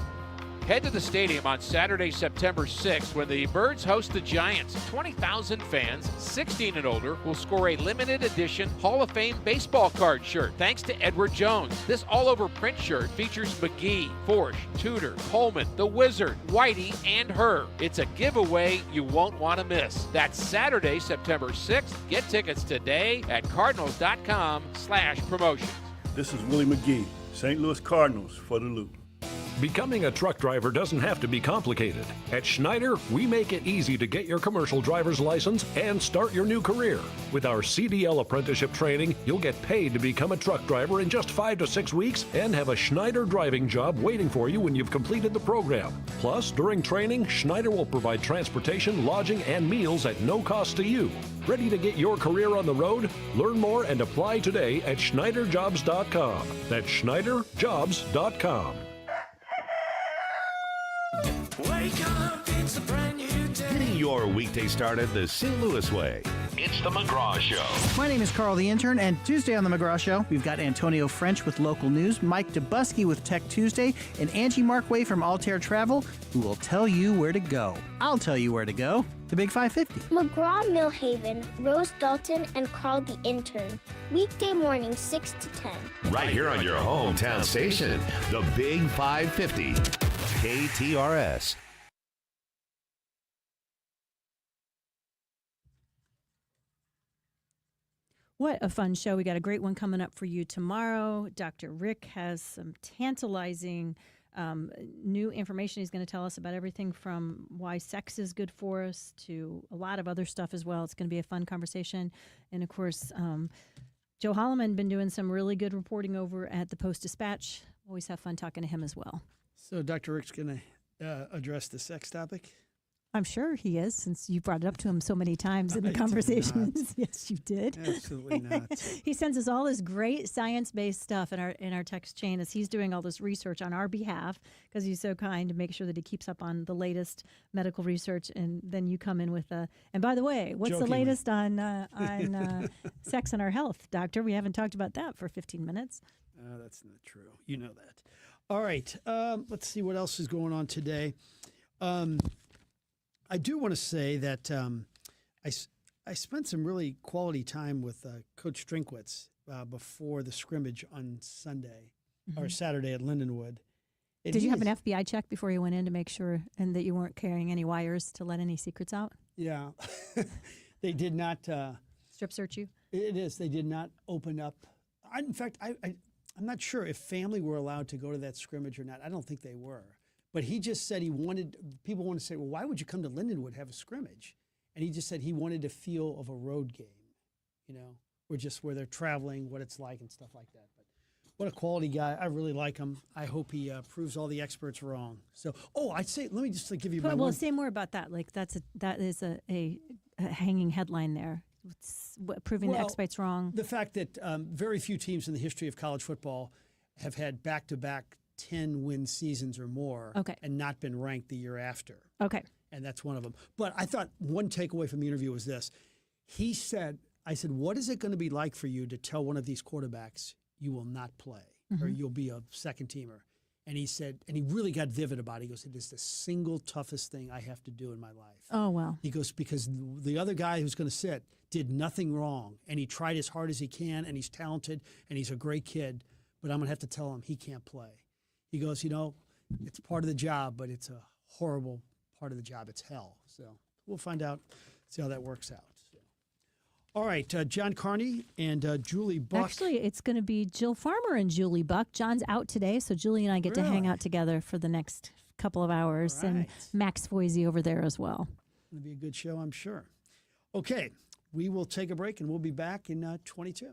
[SPEAKER 13] Head to the stadium on Saturday, September 6th when the Birds host the Giants. 20,000 fans, 16 and older, will score a limited edition Hall of Fame baseball card shirt thanks to Edward Jones. This all-over print shirt features McGee, Forsch, Tudor, Coleman, the Wizard, Whitey, and her. It's a giveaway you won't want to miss. That's Saturday, September 6th. Get tickets today at cardinals.com/promotions.
[SPEAKER 14] This is Willie McGee, St. Louis Cardinals for the Loop.
[SPEAKER 15] Becoming a truck driver doesn't have to be complicated. At Schneider, we make it easy to get your commercial driver's license and start your new career. With our CDL apprenticeship training, you'll get paid to become a truck driver in just 5 to 6 weeks and have a Schneider driving job waiting for you when you've completed the program. Plus, during training, Schneider will provide transportation, lodging, and meals at no cost to you. Ready to get your career on the road? Learn more and apply today at SchneiderJobs.com. That's SchneiderJobs.com.
[SPEAKER 10] Wake up, it's a brand new day.
[SPEAKER 11] Getting your weekday started the St. Louis way.
[SPEAKER 10] It's the McGraw Show.
[SPEAKER 16] My name is Carl the Intern, and Tuesday on the McGraw Show, we've got Antonio French with local news, Mike DeBusky with Tech Tuesday, and Angie Markway from Altair Travel, who will tell you where to go. I'll tell you where to go. The Big 550.
[SPEAKER 25] McGraw Millhaven, Rose Dalton, and Carl the Intern. Weekday mornings 6 to 10.
[SPEAKER 11] Right here on your hometown station, the Big 550. KTRS.
[SPEAKER 1] What a fun show. We got a great one coming up for you tomorrow. Dr. Rick has some tantalizing new information. He's going to tell us about everything from why sex is good for us to a lot of other stuff as well. It's going to be a fun conversation. And, of course, Joe Holloman been doing some really good reporting over at the Post-Dispatch. Always have fun talking to him as well.
[SPEAKER 2] So Dr. Rick's going to address the sex topic?
[SPEAKER 1] I'm sure he is, since you brought it up to him so many times in the conversations. Yes, you did.
[SPEAKER 2] Absolutely not.
[SPEAKER 1] He sends us all this great science-based stuff in our text chain as he's doing all this research on our behalf, because he's so kind to make sure that he keeps up on the latest medical research. And then you come in with and by the way, what's the latest on sex and our health, doctor? We haven't talked about that for 15 minutes.
[SPEAKER 2] That's not true. You know that. All right. Let's see what else is going on today. I do want to say that I spent some really quality time with Coach Drinkwitz before the scrimmage on Sunday or Saturday at Lindenwood.
[SPEAKER 1] Did you have an FBI check before you went in to make sure and that you weren't carrying any wires to let any secrets out?
[SPEAKER 2] Yeah. They did not.
[SPEAKER 1] Strip search you?
[SPEAKER 2] It is. They did not open up. In fact, I'm not sure if family were allowed to go to that scrimmage or not. I don't think they were. But he just said people want to say, well, why would you come to Lindenwood have a scrimmage? And he just said he wanted to feel of a road game, or just where they're traveling, what it's like and stuff like that. But what a quality guy. I really like him. I hope he proves all the experts wrong. So, let me just give you my
[SPEAKER 1] say more about that. Like that is a hanging headline there. Proving the experts wrong.
[SPEAKER 2] The fact that very few teams in the history of college football have had back-to-back 10 win seasons or more
[SPEAKER 1] Okay.
[SPEAKER 2] and not been ranked the year after.
[SPEAKER 1] Okay.
[SPEAKER 2] And that's one of them. But I thought one takeaway from the interview was this. He said, I said, what is it going to be like for you to tell one of these quarterbacks you will not play or you'll be a second teamer? And he said, and he really got vivid about it. He goes, it is the single toughest thing I have to do in my life.
[SPEAKER 1] Oh, wow.
[SPEAKER 2] He goes, because the other guy who's going to sit did nothing wrong, and he tried as hard as he can, and he's talented, and he's a great kid, but I'm going to have to tell him he can't play. He goes, you know, it's part of the job, but it's a horrible part of the job. It's hell. So we'll find out, see how that works out. So. All right, John Carney and Julie Buck.
[SPEAKER 1] Actually, it's going to be Jill Farmer and Julie Buck. John's out today, so Julie and I get to hang out together for the next couple of hours, and Max Foisey over there as well.
[SPEAKER 2] It'll be a good show, I'm sure. Okay, we will take a break, and we'll be back in 22.